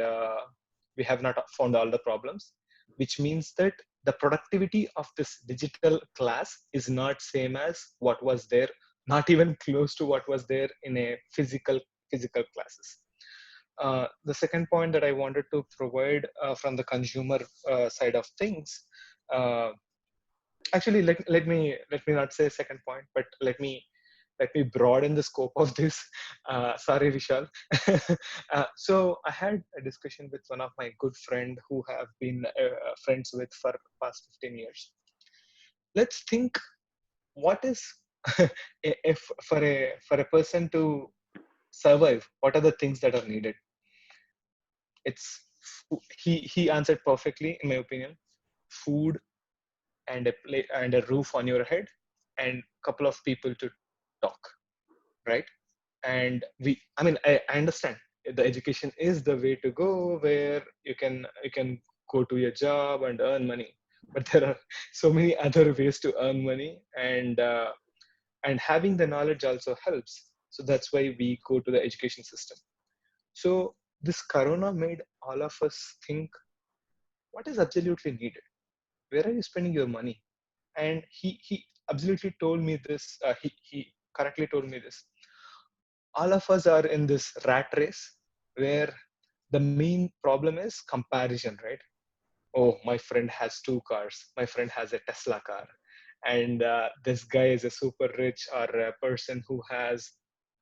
we have not found all the problems, which means that the productivity of this digital class is not same as what was there, not even close to what was there in a physical classes. The second point that I wanted to provide from the consumer side of things, actually, let me not say second point, but let me broaden the scope of this. Sorry, Vishal. So I had a discussion with one of my good friend who have been friends with for past 15 years. Let's think, what is if for a person to survive, what are the things that are needed? He answered perfectly, in my opinion. Food, and a roof on your head, and couple of people to talk, right? And I understand the education is the way to go, where you can go to your job and earn money, but there are so many other ways to earn money, and having the knowledge also helps. So that's why we go to the education system. So this corona made all of us think, what is absolutely needed? Where are you spending your money? And he absolutely told me this. He correctly told me this. All of us are in this rat race, where the main problem is comparison, right? Oh, my friend has 2 cars. My friend has a Tesla car, and this guy is a super rich, or a person who has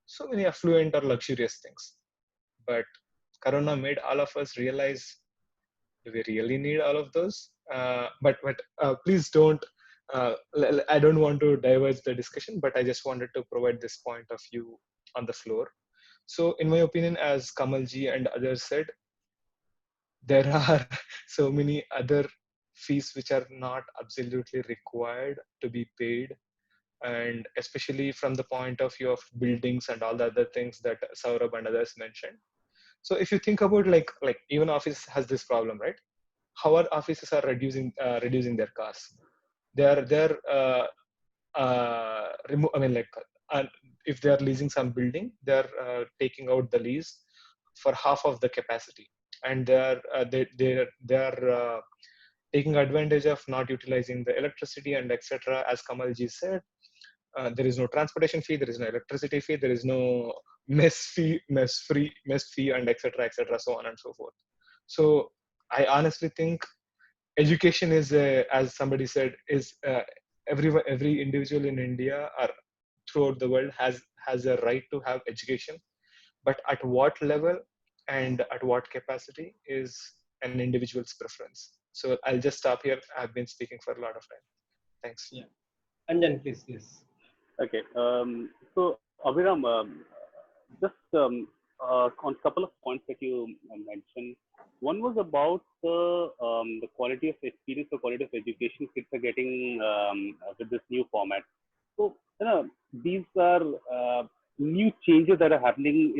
so many affluent or luxurious things. But corona made all of us realize, do we really need all of those? But please don't. I don't want to diverge the discussion, but I just wanted to provide this point of view on the floor. So, in my opinion, as Kamalji and others said, there are so many other fees which are not absolutely required to be paid, and especially from the point of view of buildings and all the other things that Saurabh and others mentioned. So, if you think about, like even office has this problem, right? How our offices are reducing their costs? They're if they are leasing some building, they're taking out the lease for half of the capacity, and they're taking advantage of not utilizing the electricity and etc. As Kamalji said, there is no transportation fee, there is no electricity fee, there is no mess fee, and etc., so on and so forth. So I honestly think education is, as somebody said, is every individual in India or throughout the world has a right to have education, but at what level and at what capacity is an individual's preference. So I'll just stop here. I've been speaking for a lot of time. Thanks. Yeah. Anjan, please. Yes. Okay. So Abhiram, just on a couple of points that you mentioned. One was about the quality of experience, the quality of education kids are getting with this new format. So these are new changes that are happening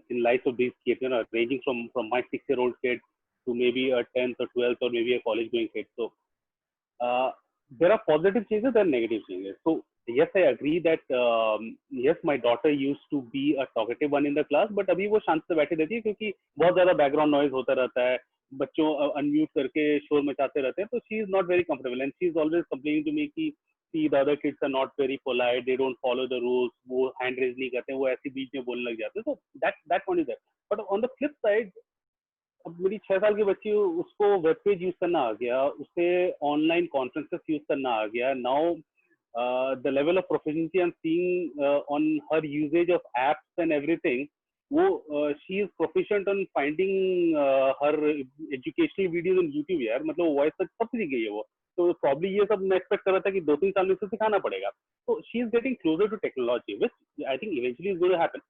in life of these kids. Ranging from my 6-year-old kid to maybe a 10th or 12th or maybe a college-going kid. So there are positive changes, there are negative changes. So yes, I agree that yes, my daughter used to be a talkative one in the class, but अभी वो शांत से बैठी रहती है क्योंकि बहुत ज़्यादा background noise होता रहता है, बच्चों unmute करके शोर मचाते रहते हैं, तो she is not very comfortable and she is always complaining to me कि see the other kids are not very polite, they don't follow the rules, वो hand raise नहीं करते, वो ऐसे बीच में बोलने लग जाते हैं, so that one is there. But on the flip side, अब मेरी 6 साल की बच्ची, उसको वेब पेज यूज करना आ गया, उसे ऑनलाइन कॉन्फ्रेंसेस यूज करना आ गया. Now the level of proficiency I'm seeing on her usage of apps and everything, she is proficient on finding her educational videos on YouTube यार, मतलब वॉइस तक सब सीख गई है वो. तो probably ये सब मैं expect कर रहा था कि 2-3 साल में उसे सिखाना पड़ेगा. So she is getting closer to technology, which I think eventually is going to happen.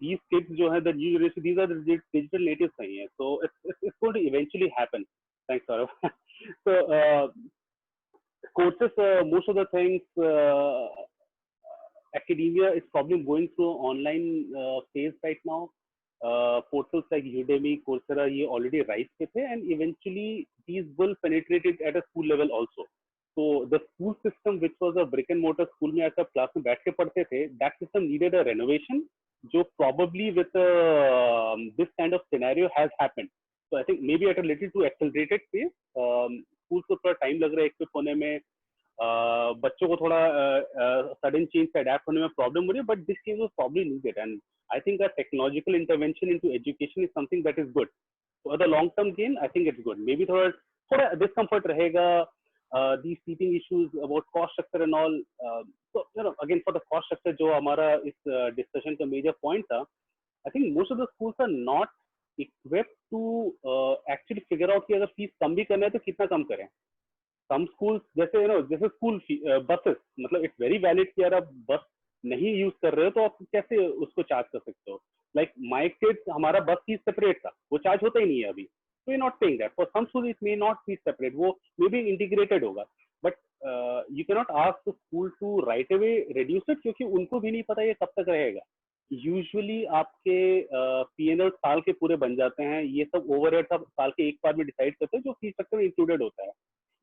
These kids जो है the new generation, these are the digital natives नहीं है, so it's going to eventually happen. Thanks, Saurav. So courses, most of the things, academia is probably going through online phase right now. Portals like Udemy, Coursera, ये already rise पे थे, and eventually these will penetrate it at a school level also. So the school system, which was a brick and mortar school में ऐसा class में बैठ के पढ़ते थे, that system needed a renovation, जो probably with this kind of scenario has happened. So I think maybe at a little too accelerated pace. School को थोड़ा टाइम लग रहा है इक्विप होने में, बच्चों को थोड़ा सडन चेंज से अडेप्ट होने में प्रॉब्लम हो रही है, but this change was probably needed and I think a technological intervention into education is something that is good. For the long term gain I think it's good. May be थोड़ा discomfort रहेगा, these seating issues about cost structure and all. So again, for the cost structure जो हमारा इस discussion का major point था, I think most of the schools are not equipped to actually figure out कि अगर fees कम भी करना है तो कितना कम करें. Some schools जैसे स्कूल बसेस, मतलब इट्स वेरी वैलिड कि यार आप बस नहीं यूज कर रहे हो तो आप कैसे उसको चार्ज कर सकते हो. लाइक माय किड्स, हमारा बस फीस सेपरेट था, वो चार्ज होता ही नहीं है अभी. So you're not paying that. For some schools, it may not be separate. वो maybe integrated होगा. But you cannot ask the school to right away reduce it क्योंकि उनको भी नहीं पता ये कब तक रहेगा. Usually आपके P&L साल के पूरे बन जाते हैं. ये सब overhead सब साल के एक बार में डिसाइड करते हैं जो फीस स्ट्रक्चर में इंक्लूडेड होता है.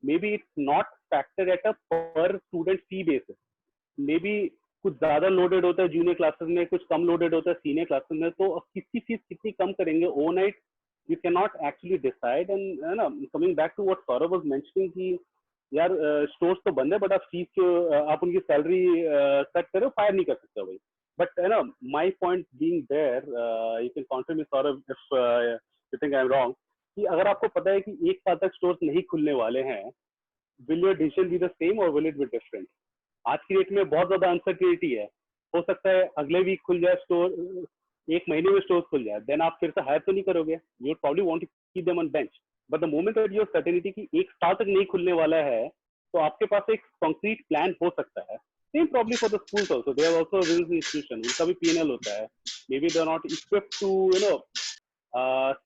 Maybe it's not factored at a per student fee basis. Maybe कुछ ज्यादा लोडेड होता है जूनियर क्लासेस में, कुछ कम लोडेड होता है सीनियर क्लासेस में. तो किसकी फीस कितनी कम करेंगे overnight, you cannot actually decide. And coming back to what Saurav was mentioning कि यार स्टोर्स तो बंद है बट आप फीस आप उनकी सैलरी कट करो, फायर नहीं कर सकते भाई. But my point being there, you can counter me Saurav if you think I'm wrong, कि अगर आपको पता है कि एक साल तक स्टोर्स नहीं खुलने वाले हैं, will your decision be the same or will it be different? आज की डेट में बहुत ज्यादा अनसर्टेनिटी है. हो सकता है अगले वीक खुल जाए स्टोर, एक महीने में स्टोर खुल जाए, देन आप फिर से हायर तो नहीं करोगे. You would probably want to keep them on bench. But the moment that you have certainty कि एक साल तक नहीं खुलने वाला है, तो आपके पास एक कंक्रीट प्लान हो सकता है. Same problem for the schools also, they are also business institution, उनका भी पीएनएल होता है. Maybe they are not equipped to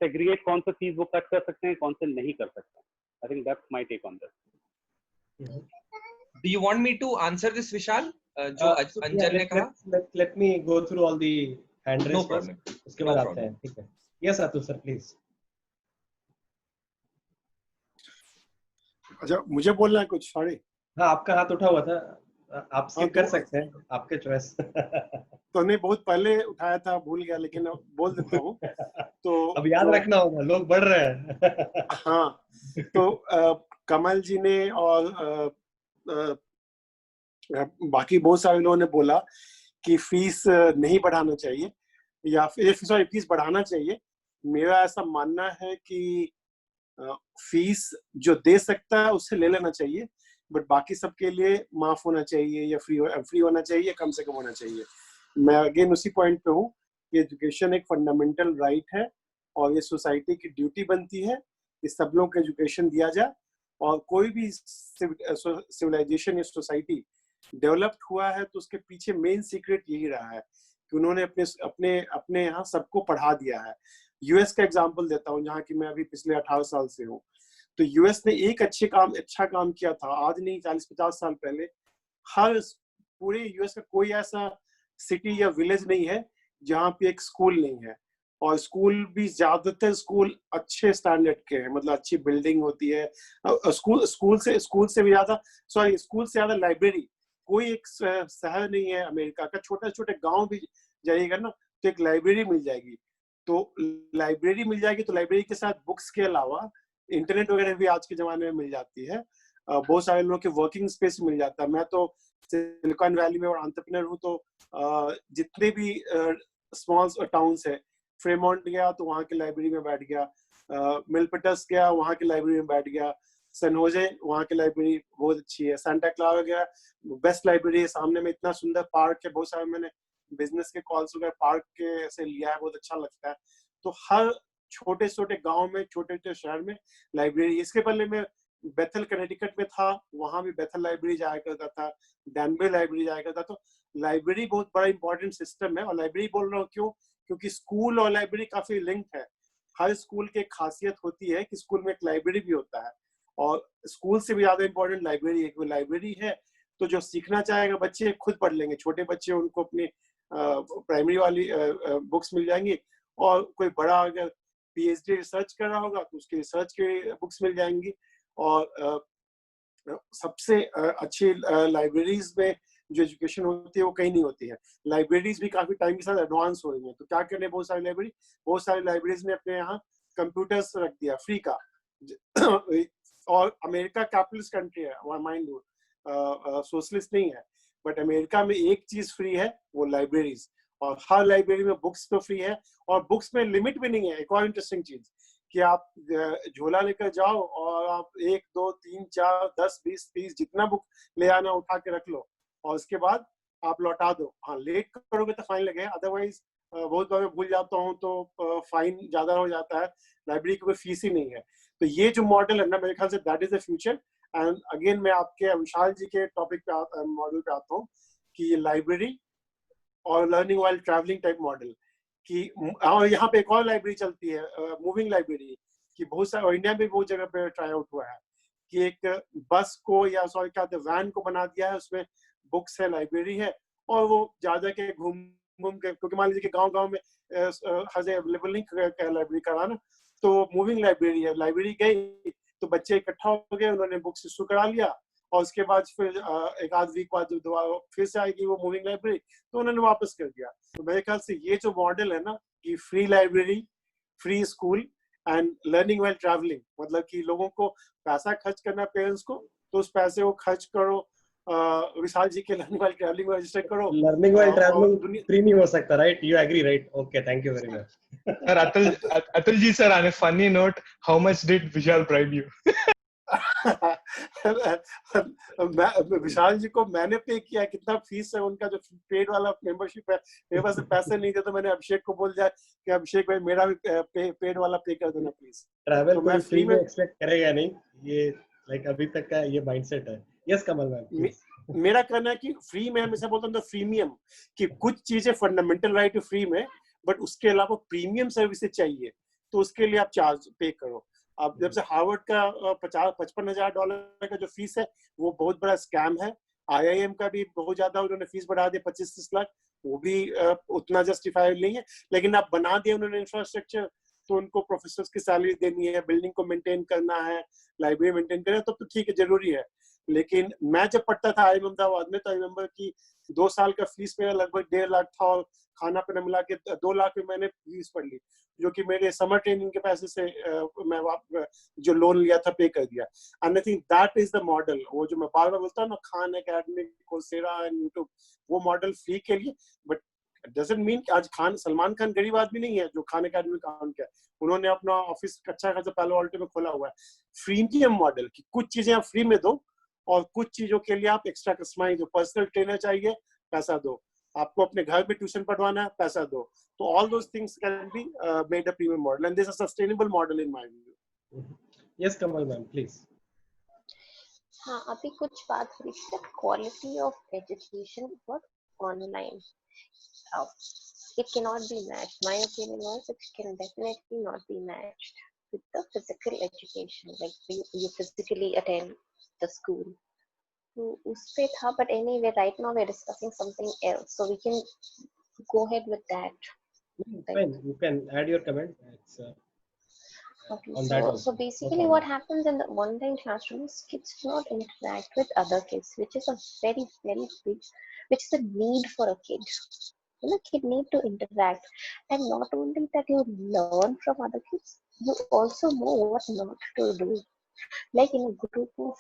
segregate कौन सा फीस वो कट कर सकते हैं, कौन से नहीं कर सकते. I think that's my take on this. Do you want me to answer this, Vishal? जो अंजन ने कहा. Let me go through all the hand raise. No problem. उसके बाद आते हैं. ठीक है. Yes, Atul sir, please. अच्छा, मुझे बोलना है कुछ? सॉरी. हाँ, आपका हाथ उठा हुआ था, आप स्किप कर सकते हैं, आपके चॉइस. तो नहीं, बहुत पहले उठाया था, भूल गया, लेकिन बोल देता हूँ. तो अब याद रखना होगा, लोग बढ़ रहे हैं. हाँ, तो कमल जी ने और बाकी बहुत सारे लोगों ने बोला कि फीस नहीं बढ़ाना चाहिए या फिर सॉरी फीस बढ़ाना चाहिए। मेरा ऐसा मानना है कि फीस जो दे सकता है उससे ले लेना चाहिए, बट बाकी सबके लिए माफ होना चाहिए या फ्री होना चाहिए, कम से कम होना चाहिए। मैं अगेन उसी पॉइंट पे हूँ कि एजुकेशन एक फंडामेंटल राइट है और ये सोसाइटी की ड्यूटी बनती है कि सब लोग को एजुकेशन दिया जाए। और कोई भी सिविलाइजेशन या सोसाइटी डेवलप्ड हुआ है तो उसके पीछे मेन सीक्रेट यही रहा है कि उन्होंने अपने अपने अपने यहाँ सबको पढ़ा दिया है। यूएस का एग्जांपल देता हूँ, जहाँ की मैं अभी पिछले 18 साल से हूँ। तो यूएस ने एक अच्छा काम किया था, आज नहीं 40-50 साल पहले। हर पूरे यूएस का कोई ऐसा सिटी या विलेज नहीं है जहाँ पे एक स्कूल नहीं है, और स्कूल भी ज्यादातर स्कूल अच्छे स्टैंडर्ड के हैं, मतलब अच्छी बिल्डिंग होती है। स्कूल से भी ज्यादा, सॉरी स्कूल से ज्यादा लाइब्रेरी कोई एक शहर नहीं है अमेरिका का। छोटे छोटे गांव भी जाइएगा ना तो एक लाइब्रेरी मिल जाएगी। तो लाइब्रेरी मिल जाएगी तो लाइब्रेरी के साथ बुक्स के अलावा इंटरनेट वगैरह भी आज के जमाने में मिल जाती है। बहुत सारे लोगों के वर्किंग स्पेस मिल जाता है। मैं तो सिलिकॉन वैली में और एंटरप्रेन्योर हूँ, तो जितने भी स्मॉल टाउन्स है, फ्रेमोंट गया तो वहाँ की लाइब्रेरी में बैठ गया, मिलपिटस गया वहाँ की लाइब्रेरी में बैठ गया, सैन होजे वहाँ की लाइब्रेरी बहुत अच्छी है, सांता क्लारा गया बेस्ट लाइब्रेरी है, सामने में इतना सुंदर पार्क है। बहुत सारे मैंने बिजनेस के कॉल्स वगैरह पार्क के से लिया है, बहुत अच्छा लगता है। तो हर छोटे छोटे गांव में, छोटे छोटे शहर में लाइब्रेरी। इसके पहले मैं बेथल कनेटिकट में था, वहां भी बेथल लाइब्रेरी जाया करता था, डैनबे लाइब्रेरी जाया करता। तो लाइब्रेरी बहुत बड़ा इंपॉर्टेंट सिस्टम है। और लाइब्रेरी बोल रहा हूँ क्यों, क्योंकि स्कूल और लाइब्रेरी काफी लिंक्ड है। हर स्कूल की एक खासियत होती है कि स्कूल में एक लाइब्रेरी भी होता है, और स्कूल से भी ज्यादा इंपॉर्टेंट लाइब्रेरी है। लाइब्रेरी है तो जो सीखना चाहेगा बच्चे खुद पढ़ लेंगे। छोटे बच्चे उनको अपनी प्राइमरी वाली बुक्स मिल जाएंगी, और कोई बड़ा अगर पीएचडी रिसर्च कर रहा होगा तो उसके रिसर्च की बुक्स मिल जाएंगी। और सबसे अच्छी लाइब्रेरीज में जो एजुकेशन होती है वो कहीं नहीं होती है। लाइब्रेरीज भी काफी टाइम के साथ एडवांस हो रही है। तो क्या करने, बहुत सारी लाइब्रेरीज ने अपने यहाँ कंप्यूटर्स रख दिया फ्री का। और अमेरिका कैपिटलिस्ट कंट्री है, माइंड यू, सोशलिस्ट नहीं है, बट अमेरिका में एक चीज फ्री है, वो लाइब्रेरीज। और हर लाइब्रेरी में बुक्स तो फ्री है, और बुक्स में लिमिट भी नहीं है। एक और इंटरेस्टिंग चीज कि आप झोला लेकर जाओ और आप 1 2 3 4 10 20 30 जितना बुक ले आना उठा के रख लो, और उसके बाद आप लौटा दो। हाँ, लेट करोगे तो फाइन लगेगा, अदरवाइज बहुत बार मैं भूल जाता हूँ तो फाइन ज्यादा हो जाता है। लाइब्रेरी की कोई फीस ही नहीं है। तो ये जो मॉडल है ना, मेरे ख्याल say that is the future. And again मैं आपके विशाल जी के टॉपिक पे मॉडल पे आता हूँ कि ये लाइब्रेरी और learning while travelling type model कि, और यहाँ पे एक और लाइब्रेरी चलती है, मूविंग लाइब्रेरी, कि बहुत सारे इंडिया में बहुत जगह पे ट्राई आउट हुआ है कि एक बस को या सॉरी क्या वैन को बना दिया है, उसमें बुक्स है, लाइब्रेरी है, और वो ज्यादा के घूम के, क्योंकि मान लीजिए कि गांव में हर जगह अवेलेबल नहीं लाइब्रेरी कराना, तो मूविंग लाइब्रेरी है। लाइब्रेरी गई तो बच्चे इकट्ठा हो गए, उन्होंने बुक्स इशू करा लिया, और उसके बाद फिर एक आध वीक बाद दोबारा फिर से आएगी वो मूविंग लाइब्रेरी, तो उन्होंने वापस कर दिया। तो मेरे ख्याल से ये जो मॉडल है ना कि free library, free school and learning while travelling, मतलब कि लोगों को पैसा खर्च करना है पेरेंट्स को, तो उस पैसे को खर्च करो विशाल जी के लर्निंग व्हाइल ट्रैवलिंग में रजिस्टर करो। लर्निंग व्हाइल ट्रैवलिंग फ्री नहीं हो सकता, right? You agree, right? Okay, thank you very much. Sir, Atul ji sir, on a funny note, how much did Vishal bribe you? विशाल जी को मैंने पे किया, कितना फीस है उनका जो पेड वाला मेंबरशिप है, मेरे पास पैसे नहीं थे, तो मैंने अभिषेक को बोल दिया कि अभिषेक भाई मेरा भी पेड वाला पे कर देना प्लीज। ट्रैवल तो कोई मैं फ्री में एक्सपेक्ट करेगा नहीं, ये लाइक अभी तक का ये माइंडसेट है। यस कमल मैम, मेरा कहना है कि फ्री में हमेशा बोलता हूँ तो प्रीमियम, कि कुछ चीजें फंडामेंटल राइट है फ्री में, बट उसके अलावा प्रीमियम सर्विसेज चाहिए, तो उसके लिए आप चार्ज पे करो। अब जब से हार्वर्ड का $55,000 का जो फीस है वो बहुत बड़ा स्कैम है। IIM का भी बहुत ज्यादा उन्होंने फीस बढ़ा दिया 25-30 लाख, वो भी उतना जस्टिफाइड नहीं है। लेकिन आप बना दिया उन्होंने इंफ्रास्ट्रक्चर, तो उनको प्रोफेसर की सैलरी देनी है, बिल्डिंग को मेंटेन करना है, लाइब्रेरी मेंटेन करना है, तब तो ठीक है, जरूरी है। लेकिन मैं जब पढ़ता था IIM अहमदाबाद में, तो आई रिमेम्बर कि 2 साल का फीस मेरा लगभग 1.5 लाख था, और खाना पीना मिला के 2 लाख में मैंने फीस पढ़ ली, जो कि मेरे समर ट्रेनिंग के पैसे से मैं जो लोन लिया था पे कर दिया। And I think that is the model, वो जो मैं बार बार बोलता हूँ ना, Khan academy, Coursera and YouTube, वो मॉडल फ्री के लिए, बट डजंट मीन कि आज सलमान खान गरीब आदमी नहीं है जो खान एकेडमी में काम किया। उन्होंने अपना ऑफिस अच्छा खासा पालो अल्टो में खोला हुआ है। फ्रीमियम मॉडल की कुछ चीजें आप फ्री में दो, और कुछ चीजों के लिए आप एक्स्ट्रा कस्टमाइज दो। पर्सनल ट्रेनर चाहिए, पैसा दो। आपको अपने घर में ट्यूशन पढ़वाना है, पैसा दो। तो all those things can be made a premium model, and this is a sustainable model in my view. Yes Kamal ma'am please. हाँ, अभी कुछ बात हुई थी that quality of education was online. It cannot be matched. My opinion was it can definitely not be matched with the physical education, like you physically attend the school. So उस पे था, but anyway, right now we're discussing something else, so we can go ahead with that. Fine, you can add your comment. It's, Okay, on that also. so basically what happens in the online classrooms, kids do not interact with other kids, which is a very, very big, which is a need for a kid. You know, kid need to interact, and not only that you learn from other kids, you also know what not to do. Like in a group of,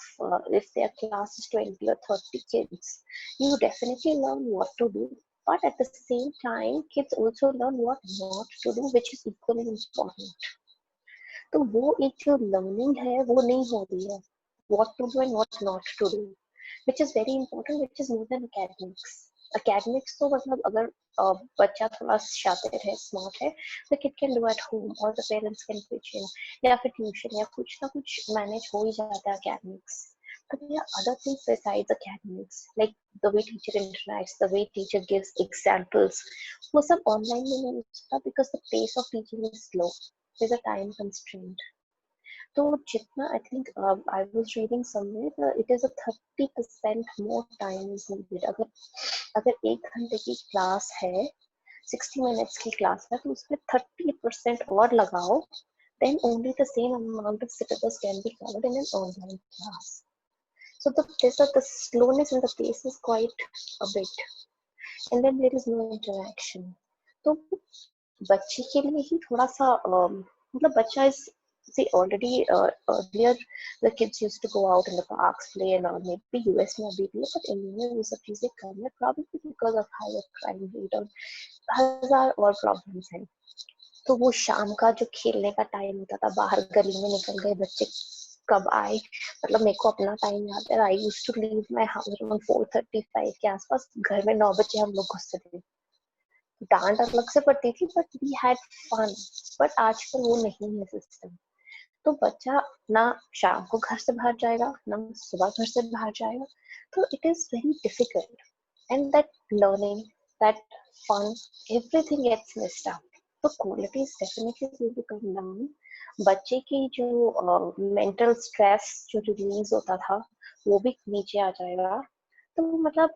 if their class is 20 or 30 kids, you definitely learn what to do. But at the same time, kids also learn what not to do, which is equally important. तो वो एक जो learning है वो नहीं हो रही है, what to do and what not to do, which is very important, which is more than academics. Academics तो मतलब अगर बच्चा थोड़ा शातिर है, स्मार्ट है, the kid can do at home, or the parents can pitch in, या फिर ट्यूशन या कुछ ना कुछ मैनेज हो ही जाता है academics. But there are other things besides academics, like the way teacher interacts, the way teacher gives examples. वो सब online में नहीं होता because the pace of teaching is slow. There's a time constraint. तो जितना I think I was reading somewhere it is a 30% more time is needed. अगर 1 घंटे की क्लास है, 60 minutes की क्लास है, तो उसमें 30% और लगाओ, then only the same amount of syllabus can be covered in an online class. So the slowness in the pace is quite a bit, and then there is no interaction. तो बच्चे के लिए ही थोड़ा सा मतलब बच्चा is see already earlier the kids used to go out in the parks, play and all. Maybe US में अभी भी है, but India में वो सब चीजें कम है, probably because of higher crime rate और हजार और problems हैं. तो वो शाम का जो खेलने का टाइम होता था, बाहर गली में निकल गए बच्चे, कब आए, मतलब मेरे को अपना टाइम याद है, I used to leave my house around 4:35 के आसपास, घर में 9 बजे हम लोग घुसते थे. डांट अलग से पड़ती थी, but we had fun. But आजकल वो नहीं है सिस्टम. तो बच्चा ना शाम को घर से बाहर जाएगा, ना सुबह घर से बाहर जाएगा, तो it is very difficult, and that learning, that fun, everything gets missed out. तो quality is definitely going to come down. बच्चे की जो मेंटल स्ट्रेस जो रिलीज होता था वो भी नीचे आ जाएगा. तो मतलब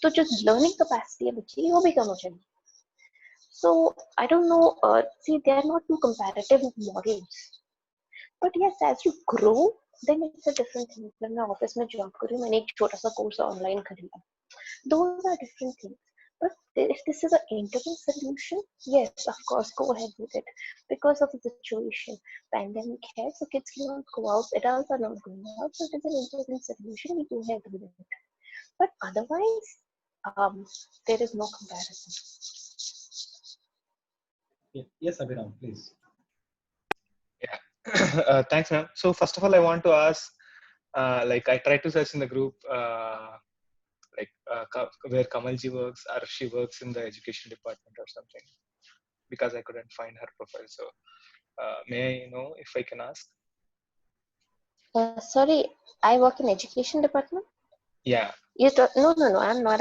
तो जो लर्निंग कैपेसिटी है बच्चे की वो भी कम हो जाएगी. So I don't know. See, they are not two comparative models. But yes, as you grow, then it's a different thing. When मैं ऑफिस में जॉब कर रही हूँ, मैंने एक छोटा सा कोर्स ऑनलाइन कर लिया. Those are different things. But if this is an interim solution, yes, of course, go ahead with it. Because of the situation, pandemic है, so kids cannot go out. Adults are not going out. So it is an interim solution. We go ahead with it. But otherwise, there is no comparison. Yes, Abhiram, please. Yeah, thanks, ma'am. So first of all, I want to ask, like I tried to search in the group, where Kamalji works, or she works in the education department or something, because I couldn't find her profile. So may I know if I can ask? Sorry, I work in education department. Yeah. No, I'm not.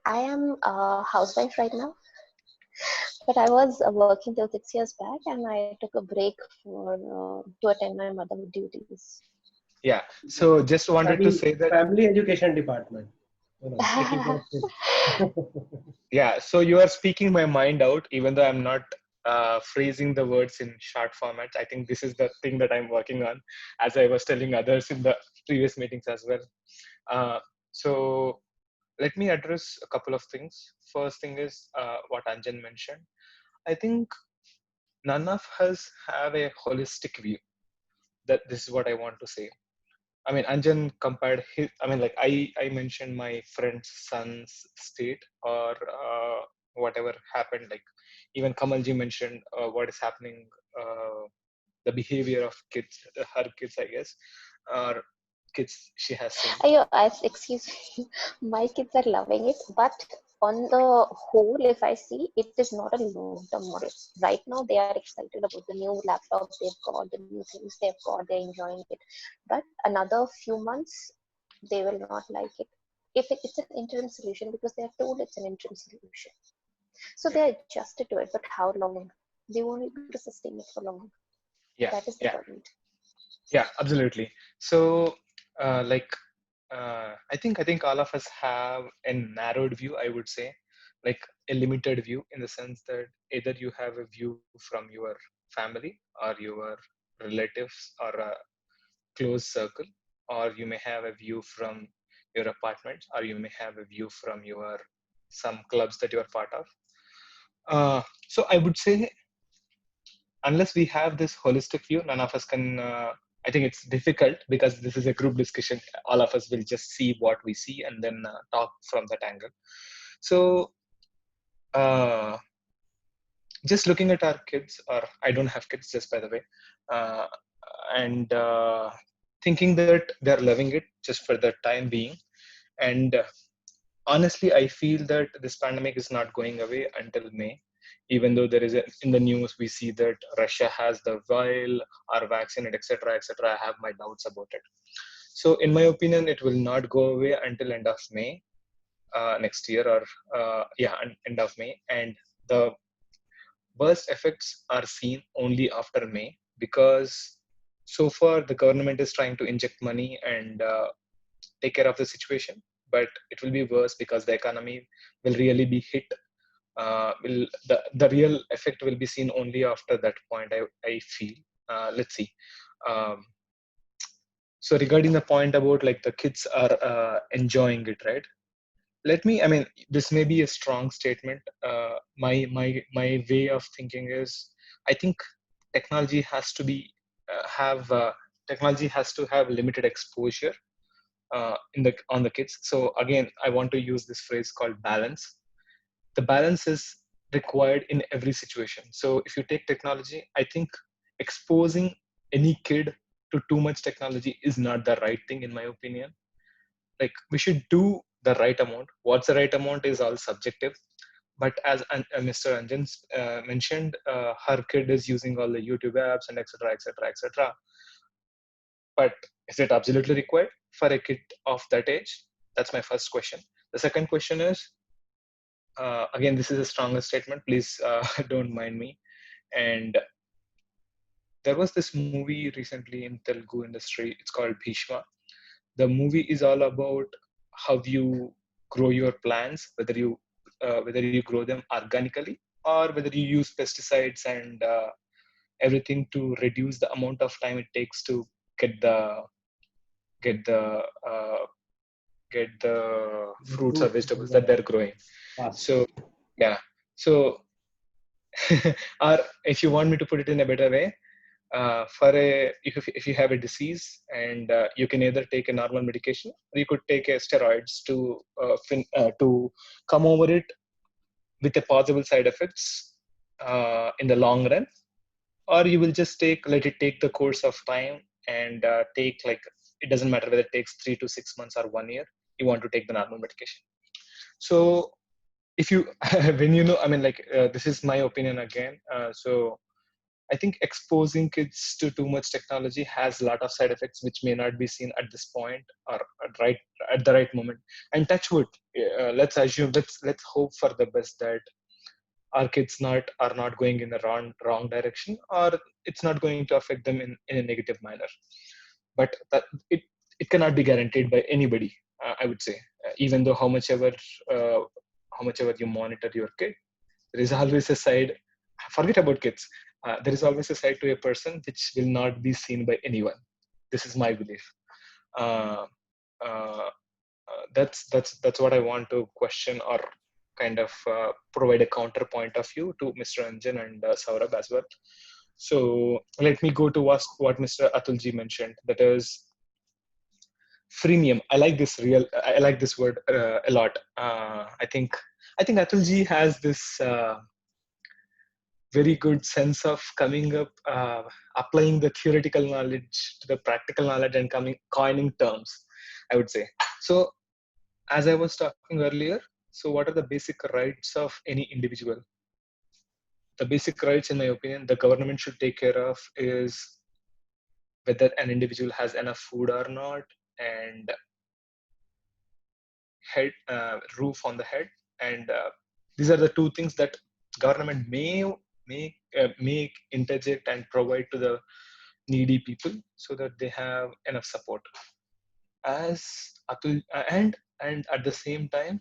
I am a housewife right now. But I was working till 6 years back, and I took a break to attend my motherhood duties. Yeah. So just wanted to say that family education department. Yeah. So you are speaking my mind out, even though I'm not phrasing the words in short formats. I think this is the thing that I'm working on, as I was telling others in the previous meetings as well. So let me address a couple of things. First thing is what Anjan mentioned. I think none of us have a holistic view. That this is what I want to say. I mean, Anjan compared his, I mean, like I mentioned my friend's son's state or whatever happened. Like even Kamalji mentioned what is happening, the behavior of kids, her kids, I guess, or kids she has seen. Excuse me, my kids are loving it, but on the whole, if I see, it is not a long-term model. Right now, they are excited about the new laptop they've got, the new things they've got, they're enjoying it. But another few months, they will not like it. It's an interim solution because they are told it's an interim solution. So they are adjusted to it, but how long? They won't be able to sustain it for long. Yeah, that is the point. Yeah, absolutely. So I think all of us have a narrowed view, I would say, like a limited view, in the sense that either you have a view from your family or your relatives or a close circle, or you may have a view from your apartment, or you may have a view from your some clubs that you are part of. So I would say, unless we have this holistic view, none of us can I think it's difficult because this is a group discussion. All of us will just see what we see and then talk from that angle. So just looking at our kids, or I don't have kids, just by the way, and thinking that they're loving it just for the time being. And honestly, I feel that this pandemic is not going away until May. Even though there is in the news, we see that Russia has the vial or vaccine, etc., etc. I have my doubts about it. So, in my opinion, it will not go away until end of May next year, or end of May. And the worst effects are seen only after May, because so far the government is trying to inject money and take care of the situation, but it will be worse because the economy will really be hit. The real effect will be seen only after that point, I feel. Let's see. So regarding the point about like the kids are enjoying it, right? I mean, this may be a strong statement. My way of thinking is, I think technology has to be technology has to have limited exposure on the kids. So again, I want to use this phrase called balance. The balance is required in every situation. So if you take technology, I think exposing any kid to too much technology is not the right thing, in my opinion. Like, we should do the right amount. What's the right amount is all subjective. But as Mr. Anjan mentioned, her kid is using all the YouTube apps and etc., etc., etc. But is it absolutely required for a kid of that age? That's my first question. The second question is, again, this is a stronger statement. Please don't mind me. And there was this movie recently in Telugu industry. It's called Bhishma. The movie is all about how you grow your plants, whether you grow them organically or whether you use pesticides and everything to reduce the amount of time it takes to get the fruits or vegetables that they're growing. So yeah, so or if you want me to put it in a better way, if you have a disease and you can either take a normal medication or you could take a steroids to come over it with a possible side effects in the long run, or you will just let it take the course of time and take, like, it doesn't matter whether it takes 3 to 6 months or 1 year, you want to take the normal medication. So if you when I mean, like, this is my opinion again. So I think exposing kids to too much technology has a lot of side effects which may not be seen at this point or at the right moment. And touch wood, let's hope for the best that our kids are not going in the wrong direction, or it's not going to affect them in a negative manner. But that it cannot be guaranteed by anybody. I would say, even though how much ever you monitor your kid, there is always a side forget about kids. There is always a side to a person which will not be seen by anyone. This is my belief. Uh, uh, that's what I want to question or kind of provide a counterpoint of view to Mr. Anjan and Saurabh as well. So let me go to what Mr. Atulji mentioned. That is freemium. I like this word a lot. I think Atulji has this very good sense of coming up, applying the theoretical knowledge to the practical knowledge and coining terms, I would say. So as I was talking earlier, so what are the basic rights of any individual? The basic rights, in my opinion, the government should take care of is whether an individual has enough food or not, and roof on the head. And these are the two things that government may interject and provide to the needy people so that they have enough support. As Atul, and at the same time,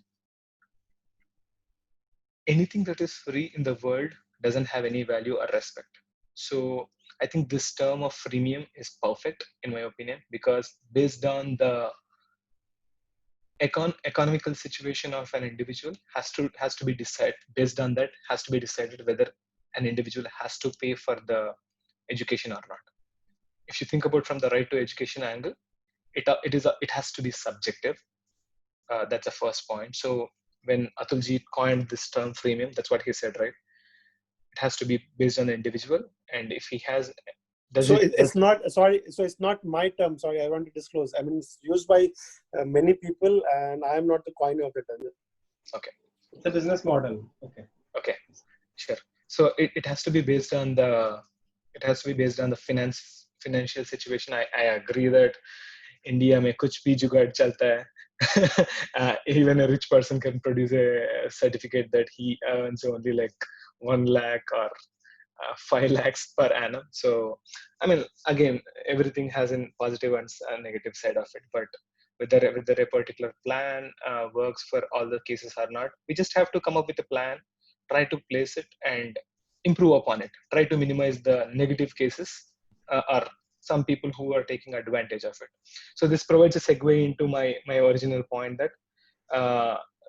anything that is free in the world doesn't have any value or respect. So I think this term of freemium is perfect in my opinion, because based on the economical situation of an individual has to be decided. Based on that, has to be decided whether an individual has to pay for the education or not. If you think about from the right to education angle, it has to be subjective. That's the first point. So when Atulji coined this term freemium, that's what he said, right? It has to be based on the individual, and if he has, it's not my term. Sorry, I want to disclose. I mean, it's used by many people, and I am not the coiner of the term. Okay. It's a business model. Okay, sure. So it has to be based on the financial situation. I agree that India mein kuch bhi jugaad chalta hai. Even a rich person can produce a certificate that he earns only like 1 lakh or 5 lakhs per annum. So, I mean, again, everything has a positive and a negative side of it. But whether a particular plan works for all the cases or not, we just have to come up with a plan, try to place it, and improve upon it. Try to minimize the negative cases or some people who are taking advantage of it. So this provides a segue into my original point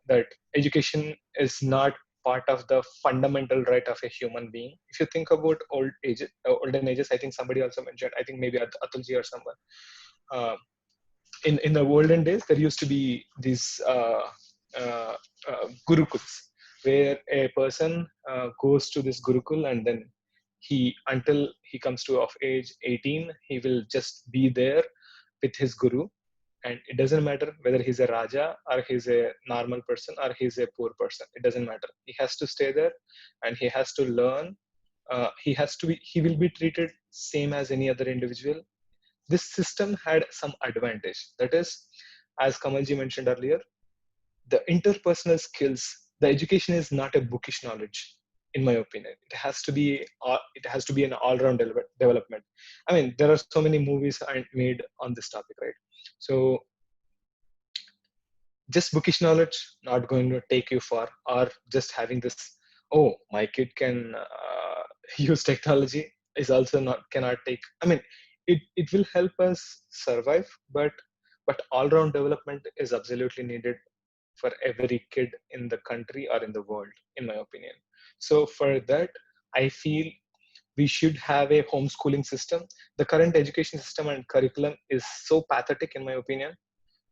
that education is not part of the fundamental right of a human being. If you think about olden ages, I think somebody also mentioned, I think maybe Atulji or someone, in the olden days, there used to be these gurukuls, where a person goes to this gurukul, and then until he comes to of age 18, he will just be there with his guru. And it doesn't matter whether he's a Raja or he's a normal person or he's a poor person. It doesn't matter. He has to stay there and he has to learn. He will be treated same as any other individual. This system had some advantage. That is, as Kamalji mentioned earlier, the interpersonal skills, the education is not a bookish knowledge, in my opinion. It has to be an all-round development. I mean, there are so many movies made on this topic, right? So just bookish knowledge not going to take you far, or just having this, oh, my kid can use technology is also cannot take. I mean, it will help us survive, but all-round development is absolutely needed for every kid in the country or in the world, in my opinion. So for that, I feel we should have a homeschooling system. The current education system and curriculum is so pathetic, in my opinion.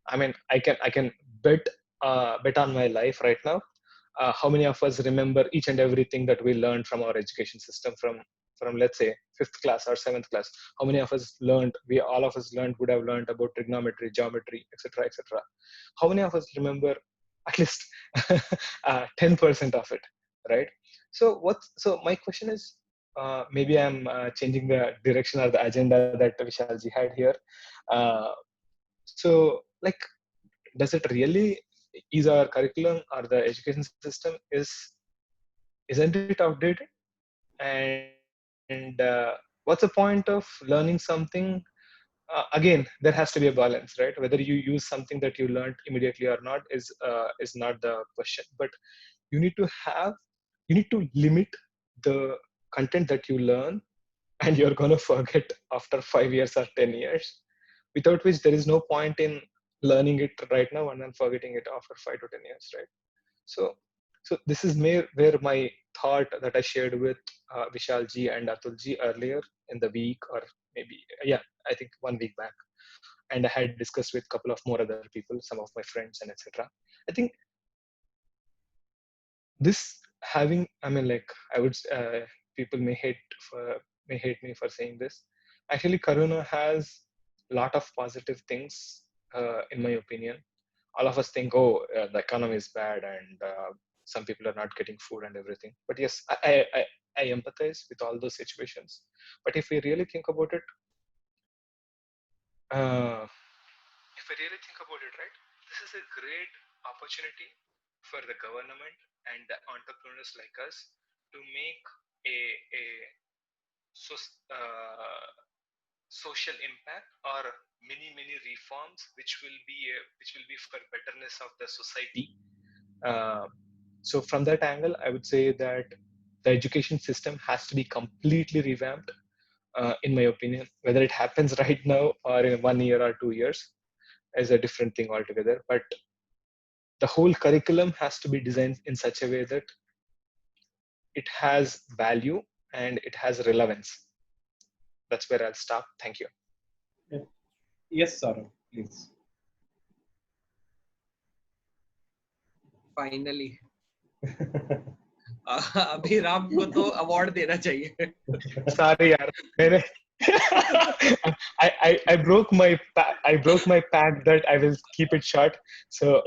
I mean, I can bet on my life right now. How many of us remember each and everything that we learned from our education system from let's say 5th class or 7th class? How many of us all of us would have learned about trigonometry, geometry, etc., etc. How many of us remember at least 10% of it, right? So my question is, maybe I'm changing the direction or the agenda that Vishalji had here. So, like, does it really is our curriculum or the education system isn't it outdated? And what's the point of learning something? Again, there has to be a balance, right? Whether you use something that you learned immediately or not is not the question. But you need to limit the content that you learn and you're going to forget after 5 years or 10 years, without which there is no point in learning it right now and then forgetting it after 5 to 10 years, right? So this is where my thought that I shared with Vishal ji and Atul ji earlier in the week, or maybe, yeah, I think 1 week back. And I had discussed with a couple of more other people, some of my friends and etc. I think this having, I mean, like, I would, people may hate me for saying this. Actually, Corona has a lot of positive things, in my opinion. All of us think, oh, the economy is bad and some people are not getting food and everything. But yes, I empathize with all those situations. But if we really think about it, right, this is a great opportunity for the government and the entrepreneurs like us to make a social impact or many reforms which will be for betterness of the society. So from that angle, I would say that the education system has to be completely revamped, in my opinion. Whether it happens right now or in 1 year or 2 years is a different thing altogether. But the whole curriculum has to be designed in such a way that it has value and it has relevance. That's where I'll stop. Thank you. Yes, Saurabh, please. Finally. अभिराम को तो award देना चाहिए. Sorry यार, मैंने I broke my pact that I will keep it short. So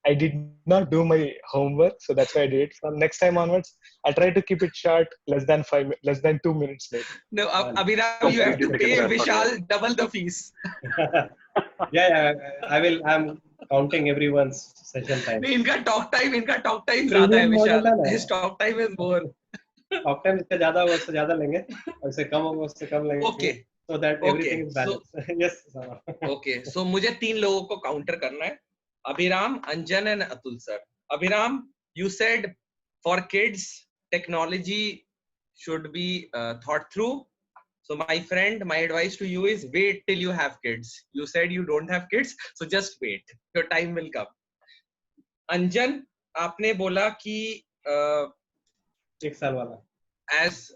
I did not do my homework, so that's why I did it. From next time onwards, I'll try to keep it short, less than 2 minutes maybe. No, Abhiram, you have to pay Vishal double the fees. Yeah, I'm counting everyone's session time. इनका talk time ज़्यादा है विशाल. His talk time is more. Talk time इसका ज़्यादा होगा उससे ज़्यादा लेंगे, और इससे कम होगा उससे कम लेंगे. Okay. So that everything is balanced. Yes, sir. Okay, so मुझे 3 लोगों को counter करना है. Abhiram, Anjan and Atul sir. Abhiram, you said for kids technology should be thought through. So my friend, my advice to you is wait till you have kids. You said you don't have kids, so just wait. Your time will come. Anjan, आपने बोला कि 1 साल वाला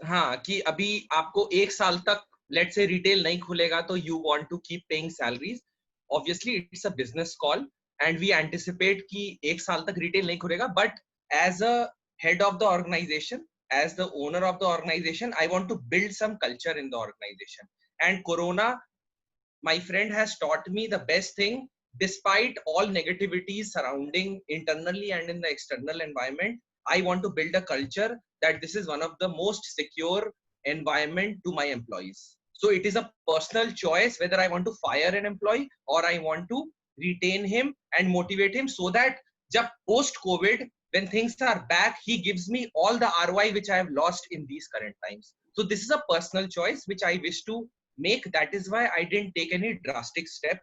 हाँ कि अभी आपको 1 साल तक let's say retail नहीं खुलेगा तो you want to keep paying salaries. Obviously it's a business call and we anticipate कि 1 साल तक retail नहीं खुलेगा, but as a head of the organization, as the owner of the organization, I want to build some culture in the organization. And Corona, my friend, has taught me the best thing. Despite all negativities surrounding internally and in the external environment, I want to build a culture that this is one of the most secure environment to my employees. So it is a personal choice whether I want to fire an employee or I want to retain him and motivate him, so that jab post COVID, when things are back, he gives me all the ROI which I have lost in these current times. So this is a personal choice which I wish to make. That is why I didn't take any drastic step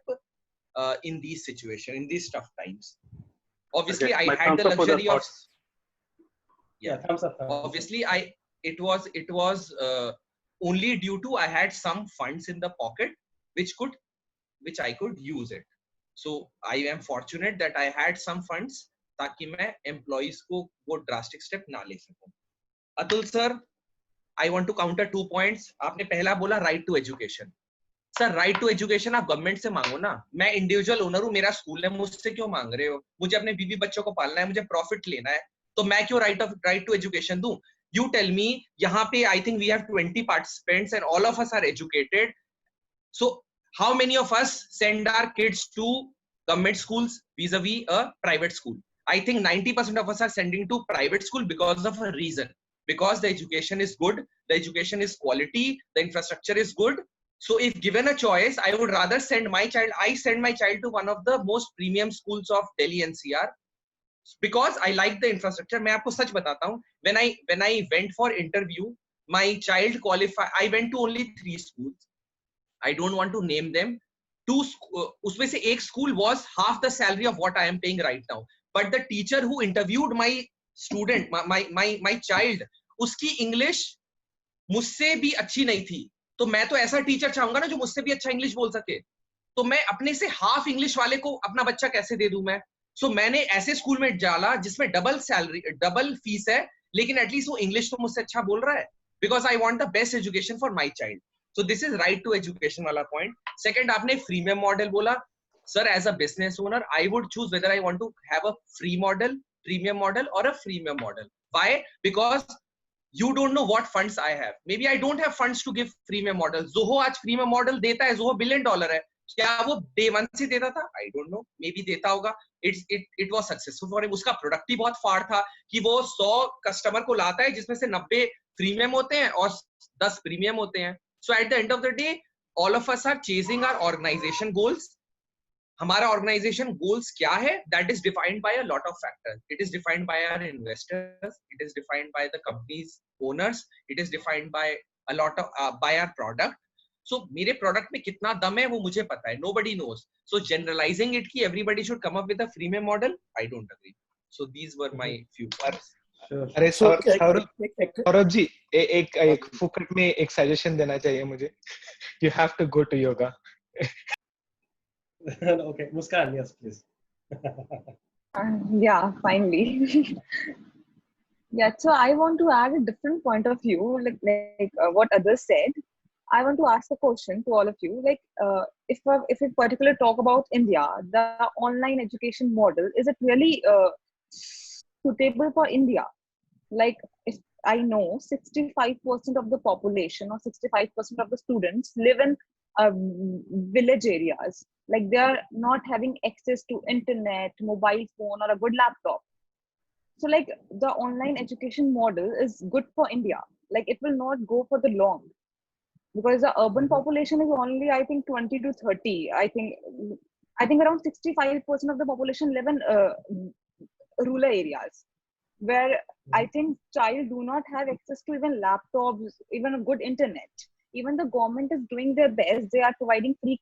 in these situations, in these tough times. Obviously, okay, I had the luxury of thumbs up. Obviously, it was only due to I had some funds in the pocket which I could use it. So I am fortunate that I had some funds ताकि मैं employees को वो drastic step ना ले सकूं. Atul sir, I want to counter 2 points. आपने पहला बोला right to education. Sir right to education आप गवर्नमेंट से मांगो ना. मैं इंडिविजुअल ओनर हूँ, मेरा स्कूल है, मुझसे क्यों मांग रहे हो? मुझे अपने बीवी बच्चों को पालना है, मुझे प्रॉफिट लेना है, तो मैं क्यों राइट टू एजुकेशन दूं? You tell me. यहाँ पे I think we have 20 participants and all of us are educated. So how many of us send our kids to government schools vis-a-vis a private school? I think 90% of us are sending to private school because of a reason. Because the education is good, the education is quality, the infrastructure is good. So if given a choice, I would rather send my child. I send my child to one of the most premium schools of Delhi NCR because I like the infrastructure. मैं आपको सच बताता हूँ. When I went for interview, my child qualified. I went to only 3 schools. I don't want to name them. 2 उसमें से एक school was half the salary of what I am paying right now. But the teacher who interviewed my student, my child, उसकी English मुझसे भी अच्छी नहीं थी, तो मैं तो ऐसा टीचर चाहूंगा ना जो मुझसे भी अच्छा इंग्लिश बोल सके। तो मैं अपने से हाफ इंग्लिश वाले को अपना बच्चा कैसे दे दूं मैं? सो मैंने ऐसे स्कूल में डाला जिसमें डबल सैलरी, डबल फीस है, लेकिन एटलीस्ट वो इंग्लिश तो मुझसे अच्छा बोल रहा है, because I want the best education for my child. So this is right to education वाला पॉइंट। सेकंड, आपने फ्रीमियम मॉडल बोला। Sir, as a business owner I would choose whether I want to have a free model, premium model और a freemium model. Why? Because you don't know what funds I have. Maybe I don't have funds to give freemium model. Zoho आज freemium model देता है, Zoho $1 billion है। क्या वो day 1 से देता था? I don't know. Maybe देता होगा। It was successful for him. उसका प्रोडक्ट ही बहुत फाड़ था कि वो 100 कस्टमर को लाता है जिसमें से 90 प्रीमियम होते हैं और 10 प्रीमियम होते हैं। So at the end of the day, all of us are chasing our organization goals. हमारा ऑर्गेनाइजेशन गोल्स क्या है? That is defined by a lot of factors. It is defined by our investors, it is defined by the companies owners, it is defined by a lot of by our product. So मेरे product में कितना दम है वो मुझे पता है, nobody knows. So generalizing it कि everybody should come up with a freemium model, I don't agree. So these were my few points. अरे सौरभ जी, एक फुकट में एक सजेशन देना चाहिए मुझे. You have to go to yoga. Okay, Muskan, yes, please. Yeah, finally. Yeah, so I want to add a different point of view, like what others said. I want to ask a question to all of you. Like, if we particularly talk about India, the online education model, is it really suitable for India? Like, if I know 65% of the population or 65% of the students live in village areas. Like, they are not having access to internet, mobile phone, or a good laptop. So, like, the online education model is good for India. Like, it will not go for the long, because the urban population is only, I think, 20 to 30. I think around 65% of the population live in rural areas, where I think child do not have access to even laptops, even a good internet. Even the government is doing their best. They are providing free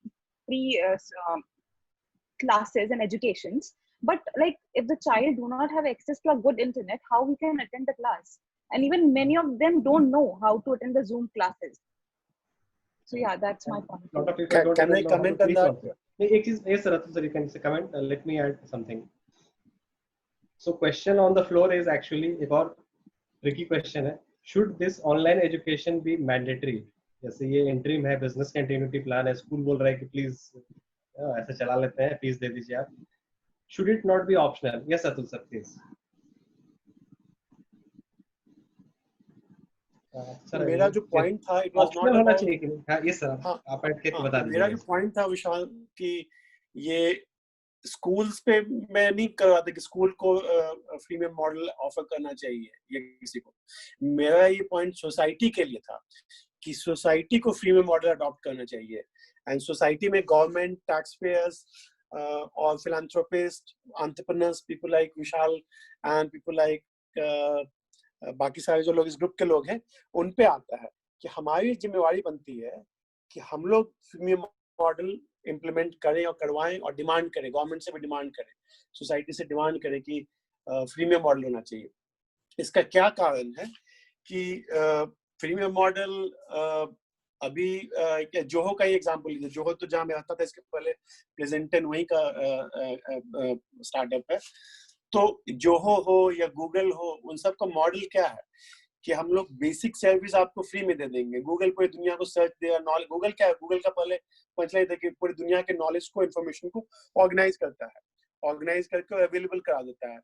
classes and educations. But like, if the child do not have access to a good internet, how we can attend the class? And even many of them don't know how to attend the Zoom classes. So yeah, that's my point. Lot of people Can I comment on that? Yes, sir, you can comment. Let me add something. So question on the floor is actually एक और tricky question है. Should this online education be mandatory? जैसे ये interim है, business continuity plan है, school बोल रहा है कि please ऐसे चला लेते हैं, fees दे दीजिए आप. Should it not be optional? Yes, Atul sir, please. मेरा जो पॉइंट था, इट वाज नॉट होना चाहिए कि नहीं? हाँ, ये सर आप ऐड करके बता दीजिए. मेरा जो पॉइंट था विशाल कि ये स्कूल्स पे मैं नहीं कर रहा था कि स्कूल को फ्रीमियम मॉडल ऑफर करना चाहिए या किसी को. मेरा ये पॉइंट सोसाइटी के लिए था कि सोसाइटी को फ्रीमियम मॉडल अडॉप्ट करना चाहिए. एंड सोसाइटी में गवर्नमेंट, टैक्स पेयर्स और philanthropist, entrepreneurs, people like Vishal and people like बाकी सारे जो लोग इस ग्रुप के लोग हैं, उन पे आता है कि हमारी जिम्मेवारी बनती है कि हम लोग फ्रीमियम मॉडल इम्प्लीमेंट करें और करवाएं और डिमांड करें, गवर्नमेंट से भी डिमांड करें, सोसाइटी से डिमांड करें कि फ्रीमियम मॉडल होना चाहिए. इसका क्या कारण है कि फ्रीमियम मॉडल अभी जोहो का ही एग्जांपल लीजिए. जोहो तो जहाँ मैं रहता था इसके पहले प्रेजेंटन वहीं का स्टार्टअप है. तो जोहो हो या गूगल हो, उन सब का मॉडल क्या है कि हम लोग बेसिक सर्विस आपको फ्री में दे देंगे. गूगल पूरी दुनिया को सर्च देगा. नॉलेज गूगल क्या है? गूगल का पहले पंचलाइन था कि पूरी दुनिया के नॉलेज को, इन्फॉर्मेशन को ऑर्गेनाइज करता है, ऑर्गेनाइज करके अवेलेबल करा देता है.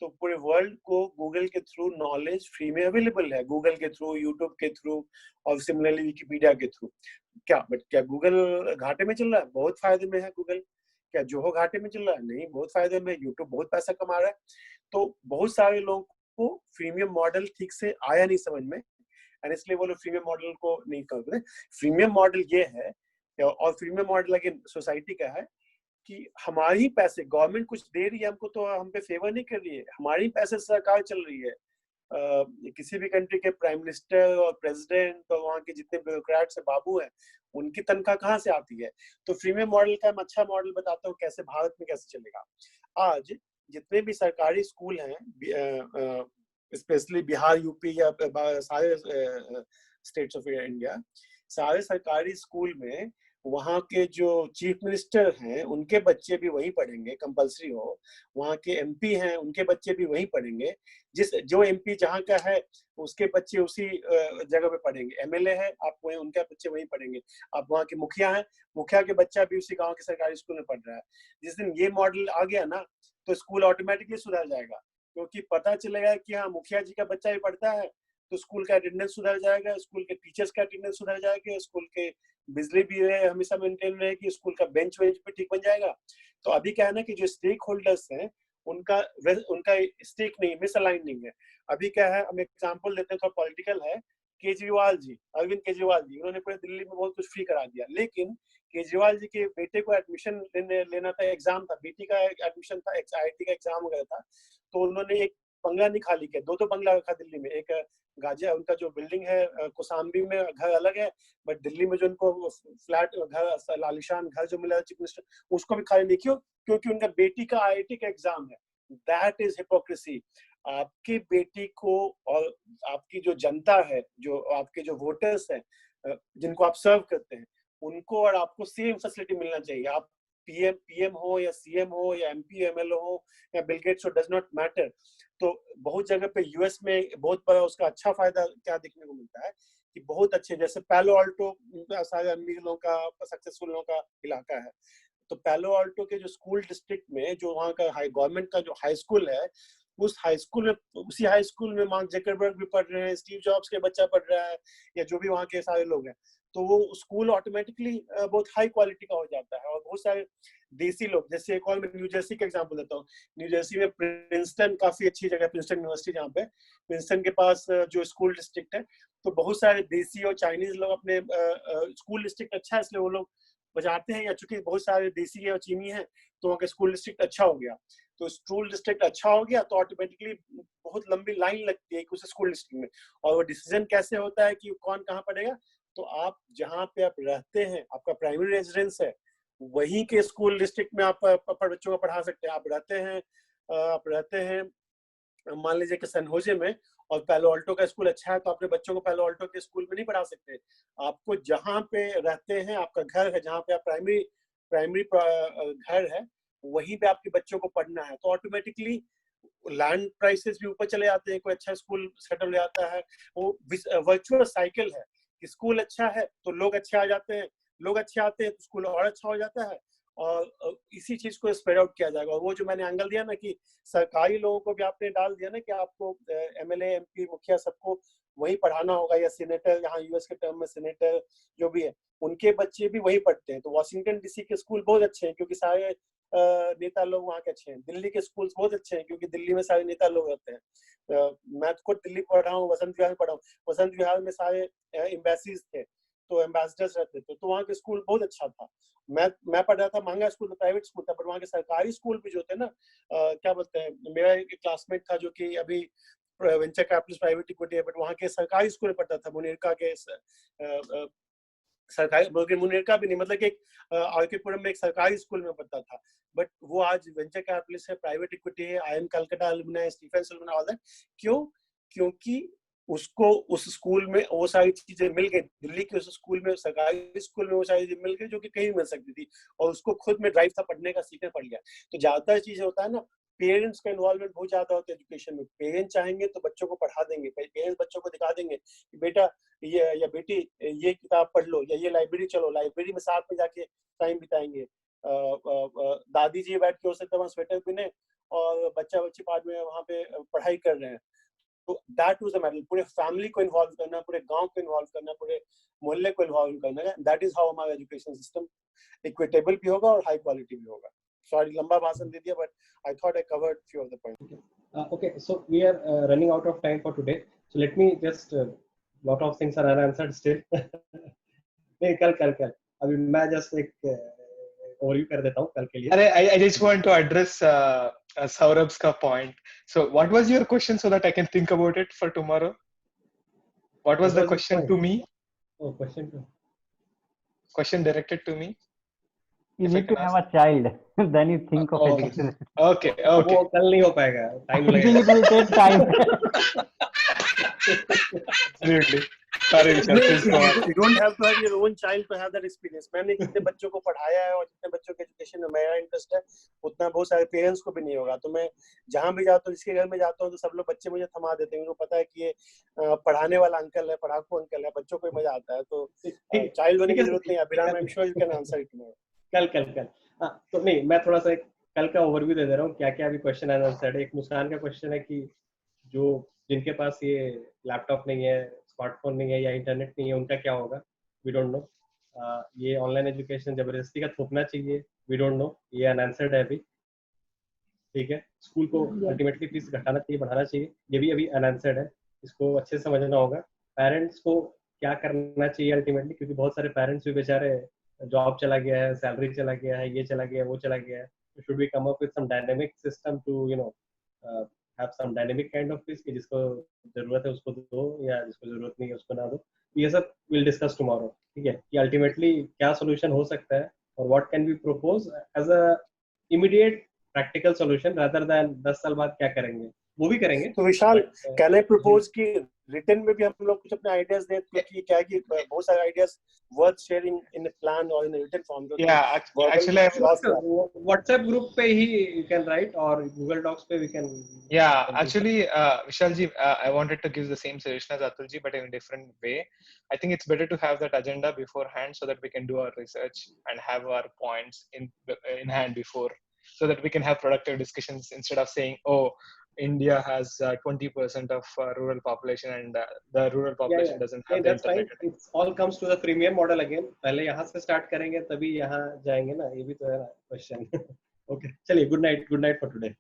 तो पूरे वर्ल्ड को गूगल के थ्रू नॉलेज फ्री में अवेलेबल है, गूगल के थ्रू, यूट्यूब के थ्रू और सिमिलरली विकिपीडिया के थ्रू. क्या गूगल घाटे में चल रहा है? बहुत फायदे में है गूगल. क्या जोहो घाटे में चल रहा है? नहीं, बहुत फायदे में. यूट्यूब बहुत पैसा कमा रहा है. तो बहुत सारे लोगों को फ्रीमियम मॉडल ठीक से आया नहीं समझ में, और इसलिए वो लोग फ्रीमियम मॉडल को नहीं करते. फ्रीमियम मॉडल ये है, और फ्रीमियम मॉडल अगेन सोसाइटी का है कि हमारी पैसे, गवर्नमेंट कुछ दे रही है हमको तो हम पे फेवर नहीं कर रही है, हमारी पैसे सरकार चल रही है. किसी भी कंट्री के प्राइम मिनिस्टर और प्रेसिडेंट और वहाँ के जितने ब्यूरोक्रेट्स है, बाबू हैं, उनकी तनख्वाह कहाँ से आती है? तो फ्रीमियम मॉडल का मैं अच्छा मॉडल बताता हूँ कैसे भारत में कैसे चलेगा. आज जितने भी सरकारी स्कूल हैं, स्पेशली बिहार, यूपी या सारे स्टेट्स ऑफ इंडिया, सारे सरकारी स्कूल में वहाँ के जो चीफ मिनिस्टर हैं उनके बच्चे भी वहीं पढ़ेंगे, कंपलसरी हो। वहाँ के एमपी हैं उनके बच्चे भी वहीं पढ़ेंगे। जो एमपी जहाँ का है उसके बच्चे उसी जगह पे पढ़ेंगे। एमएलए है आप वहीं, उनके बच्चे वहीं पढ़ेंगे। आप वहाँ के मुखिया हैं, मुखिया के बच्चा भी उसी गाँव के सरकारी स्कूल में पढ़ रहा है। जिस दिन ये मॉडल आ गया ना तो स्कूल ऑटोमेटिकली सुधर जाएगा, क्योंकि पता चलेगा कि हाँ मुखिया जी का बच्चा भी पढ़ता है, तो स्कूल का अटेंडेंस सुधर जाएगा, स्कूल के टीचर्स का अटेंडेंस सुधर जाएगा, स्कूल के बिजली भी हमेशा मेंटेन रहेगी, स्कूल का बेंच वेंच भी ठीक बन जाएगा। तो अभी क्या है ना कि जो स्टेक होल्डर्स हैं उनका स्टेक नहीं, मिसअलाइनिंग है। अभी क्या है, हम एग्जांपल देते हैं, थोड़ा पॉलिटिकल है। केजरीवाल जी, अरविंद केजरीवाल जी, उन्होंने पूरे दिल्ली में बहुत कुछ फ्री करा दिया, लेकिन केजरीवाल जी के बेटे को एडमिशन लेना था, एग्जाम था, बेटी का एडमिशन था, IIT का एग्जाम वगैरह था, तो उन्होंने एक बंगला नहीं खाली किया, दो बंगला रखा दिल्ली में। एक गाजिया, उनका जो बिल्डिंग है कोसाम्बी में घर अलग है, बट दिल्ली में जो उनको फ्लैट घर, आलिशान घर जो मिला चीफ मिनिस्टर, उसको भी खाली नहीं किया, क्योंकि उनका बेटी का IIT का एग्जाम है। That is hypocrisy. आपकी बेटी को और आपकी जो जनता है, जो आपके जो वोटर्स हैं, जिनको आप सर्व करते हैं, उनको और आपको सेम फैसिलिटी मिलना चाहिए। आप पीएम हो या सीएम हो या MP MLA हो या बिल गेट्स हो, डज नॉट मैटर। तो बहुत जगह पे यूएस में बहुत बड़ा उसका अच्छा फायदा क्या देखने को मिलता है कि बहुत अच्छे, जैसे पैलो आल्टो सारे अमीर लोगों का, सक्सेसफुल लोगों का इलाका है, तो पैलो आल्टो के जो स्कूल डिस्ट्रिक्ट में जो वहाँ का गवर्नमेंट का जो हाई स्कूल है, उस हाई स्कूल में, उसी हाई स्कूल में मार्क जकरबर्ग भी पढ़ रहे हैं, स्टीव जॉब्स के बच्चा पढ़ रहा है, या जो भी वहाँ के सारे लोग हैं, तो वो स्कूल ऑटोमेटिकली बहुत हाई क्वालिटी का हो जाता है। और बहुत सारे देसी लोग, जैसे एक और मैं न्यू जर्सी का एग्जांपल देता हूँ। न्यू जर्सी में प्रिंसटन काफी अच्छी जगह, प्रिंसटन यूनिवर्सिटी, जहाँ पे प्रिंसटन के पास जो स्कूल डिस्ट्रिक्ट है, तो बहुत सारे देसी और चाइनीज लोग अपने स्कूल डिस्ट्रिक्ट अच्छा है इसलिए वो लोग बजाते हैं, या चूंकि बहुत सारे देसी और चीनी है तो वहाँ का स्कूल डिस्ट्रिक्ट अच्छा हो गया। तो स्कूल डिस्ट्रिक्ट अच्छा हो गया तो ऑटोमेटिकली बहुत लंबी लाइन लगती है उस स्कूल डिस्ट्रिक्ट में। और वो डिसीजन कैसे होता है कि कौन कहाँ पढ़ेगा, तो आप जहाँ पे आप रहते हैं, आपका प्राइमरी रेजिडेंस है, वहीं के स्कूल डिस्ट्रिक्ट में आप बच्चों को पढ़ा सकते हैं। आप रहते हैं मान लीजिए कि सैन होजे में, और पैलो आल्टो का स्कूल अच्छा है, तो अपने बच्चों को पैलो आल्टो के स्कूल में नहीं पढ़ा सकते। आपको जहाँ पे रहते हैं, आपका घर है, जहाँ पे आप प्राइमरी घर है, वहीं पे आपके बच्चों को पढ़ना है, तो ऑटोमेटिकली लैंड प्राइसेस भी ऊपर चले जाते हैं, कोई अच्छा स्कूल सेटल हो जाता है। वो वर्चुअल साइकिल है कि स्कूल अच्छा है तो लोग अच्छे आ जाते हैं, लोग अच्छे आते हैं तो स्कूल और अच्छा हो जाता है, और इसी चीज को स्प्रेड आउट किया जाएगा। और वो जो मैंने एंगल दिया ना कि सरकारी लोगों को भी आपने डाल दिया ना कि आपको MLA MP मुखिया सबको वही पढ़ाना होगा, या सीनेटर, यहाँ यूएस के टर्म में सीनेटर जो भी है उनके बच्चे भी वही पढ़ते हैं। तो वॉशिंगटन DC के स्कूल बहुत अच्छे हैं क्योंकि सारे नेता लोग वहाँ के अच्छे हैं। दिल्ली के स्कूल बहुत अच्छे हैं क्योंकि दिल्ली में सारे नेता लोग रहते हैं। मैं खुद दिल्ली पढ़ा हूँ, वसंत विहार पढ़ा हूँ। वसंत विहार में सारे एम्बेसीज थे, तो एम्बेसडर्स रहते थे, तो वहाँ के स्कूल बहुत अच्छा था। मैं पढ़ रहा था महंगा स्कूल, प्राइवेट स्कूल था, पर वहाँ के सरकारी स्कूल भी जो थे ना, क्या बोलते हैं, मेरा एक क्लासमेट था जो कि अभी वेंचर कैपिटलिस्ट प्राइवेट इक्विटी है, बट वहाँ के सरकारी स्कूल में पढ़ता था, मुनीरका के सरकारी, मुनीरका भी नहीं, मतलब कि एक आरकेपुरम में एक सरकारी स्कूल में पढ़ता था, बट वो आज वेंचर कैपिटलिस्ट है, प्राइवेट इक्विटी है, IIM Calcutta alumni, Stephen alumni, all that. क्यों? क्योंकि उसको उस स्कूल में वो सारी चीजें मिल गई, दिल्ली के उस स्कूल में, सरकारी स्कूल में वो सारी चीजें मिल गई जो कि कहीं मिल सकती थी, और उसको खुद में ड्राइव था पढ़ने का, सीखने पड़ गया। तो ज्यादातर चीजें होता है ना, पेरेंट्स का इन्वॉल्वमेंट बहुत ज्यादा होता है एजुकेशन में। पेरेंट्स चाहेंगे तो बच्चों को पढ़ा देंगे, पेरेंट्स बच्चों को दिखा देंगे कि बेटा ये या बेटी ये किताब पढ़ लो, या ये लाइब्रेरी चलो, लाइब्रेरी में साथ में जाके टाइम बिताएंगे। दादी जी बैठ के हो सकता है वहाँ स्वेटर पहने और बच्चा बच्ची बाद में वहाँ पे पढ़ाई कर रहे हैं। तो दैट वाज द मैटर, पूरे फैमिली को इन्वॉल्व करना, पूरे गांव को इन्वॉल्व करना, पूरे मोहल्ले को इन्वॉल्व करना, दैट इज हाउ हमारा एजुकेशन सिस्टम इक्विटेबल भी होगा और हाई क्वालिटी भी होगा। Sorry, लंबा भाषण दे दिया, but I thought I covered few of the points. Okay, so we are running out of time for today. So let me just lot of things are unanswered still. नहीं कल अभी मैं just एक overview कर देता हूँ कल के लिए. अरे I just want to address Saurabh's का point. So what was your question so that I can think about it for tomorrow? What was the question to me? Oh, question directed to me. You need to have a child, then you think of education. Okay. वो कल नहीं हो पाएगा, time लगेगा. I think it will take time. Absolutely. Sorry, Vishal, please go on. You don't have to have your own child to have that experience. मैंने जितने बच्चों को पढ़ाया है और जितने बच्चों के एजुकेशन में मेरा इंटरेस्ट है, उतना बहुत सारे पेरेंट्स को भी नहीं होगा. तो मैं जहाँ भी जाता हूँ, जिसके घर में जाता हूँ, तो सब लोग बच्चे मुझे थमा देते हैं. उनको पता है कि ये पढ़ाने वाला अंकल है, पढ़ाकू अंकल है, बच्चों को मजा आता है. तो चाइल्ड होने की जरूरत नहीं है. Abhiram, I am sure you can answer it now. कल तो नहीं, मैं थोड़ा सा कल का ओवरव्यू दे रहा हूँ क्या क्या अभी क्वेश्चन आंसर है. एक मुस्कान का क्वेश्चन है कि जो जिनके पास ये लैपटॉप नहीं है, स्मार्टफोन नहीं है या इंटरनेट नहीं है, उनका क्या होगा. We don't know. ये ऑनलाइन एजुकेशन जबरदस्ती का थोपना चाहिए. We don't know. ये अनआंसर्ड है अभी. ठीक है. स्कूल को अल्टीमेटली फीस घटाना चाहिए, बढ़ाना चाहिए, ये भी अभी अनआंसर्ड है. इसको अच्छे से समझना होगा. पेरेंट्स को क्या करना चाहिए अल्टीमेटली, क्योंकि बहुत सारे पेरेंट्स भी बेचारे जॉब चला गया है, सैलरी चला गया है, ये चला गया है, वो चला गया है. should we come up with some dynamic system to have some dynamic kind of fees कि जिसको जरूरत है उसको दो या जिसको जरूरत नहीं है उसको ना दो. ये सब we'll discuss tomorrow. ठीक है, कि ultimately क्या solution हो सकता है और what can we propose as a immediate practical solution rather than 10 साल बाद क्या करेंगे, वो भी करेंगे. तो विशाल, कैन आई प्रपोज कि रिटन में भी हम लोग कुछ अपने आइडियाज दें, क्योंकि क्या है कि बहुत सारे ideas worth sharing in plan और in written form. Actually WhatsApp group पे ही यू कैन राइट और गूगल डॉक्स पे we can. Actually, Vishal ji, I wanted to give the same suggestion as Atul ji, but in a different way. I think it's better to have that agenda beforehand so that we can do our research and have our points in hand before, so that we can have productive discussions instead of saying, oh, India has 20% of rural population and the rural population doesn't have the internet. It all comes to the premium model again. पहले यहाँ से start करेंगे तभी यहाँ जाएंगे ना, ये भी तो है ना क्वेश्चन. Okay, चलिए, good night for today.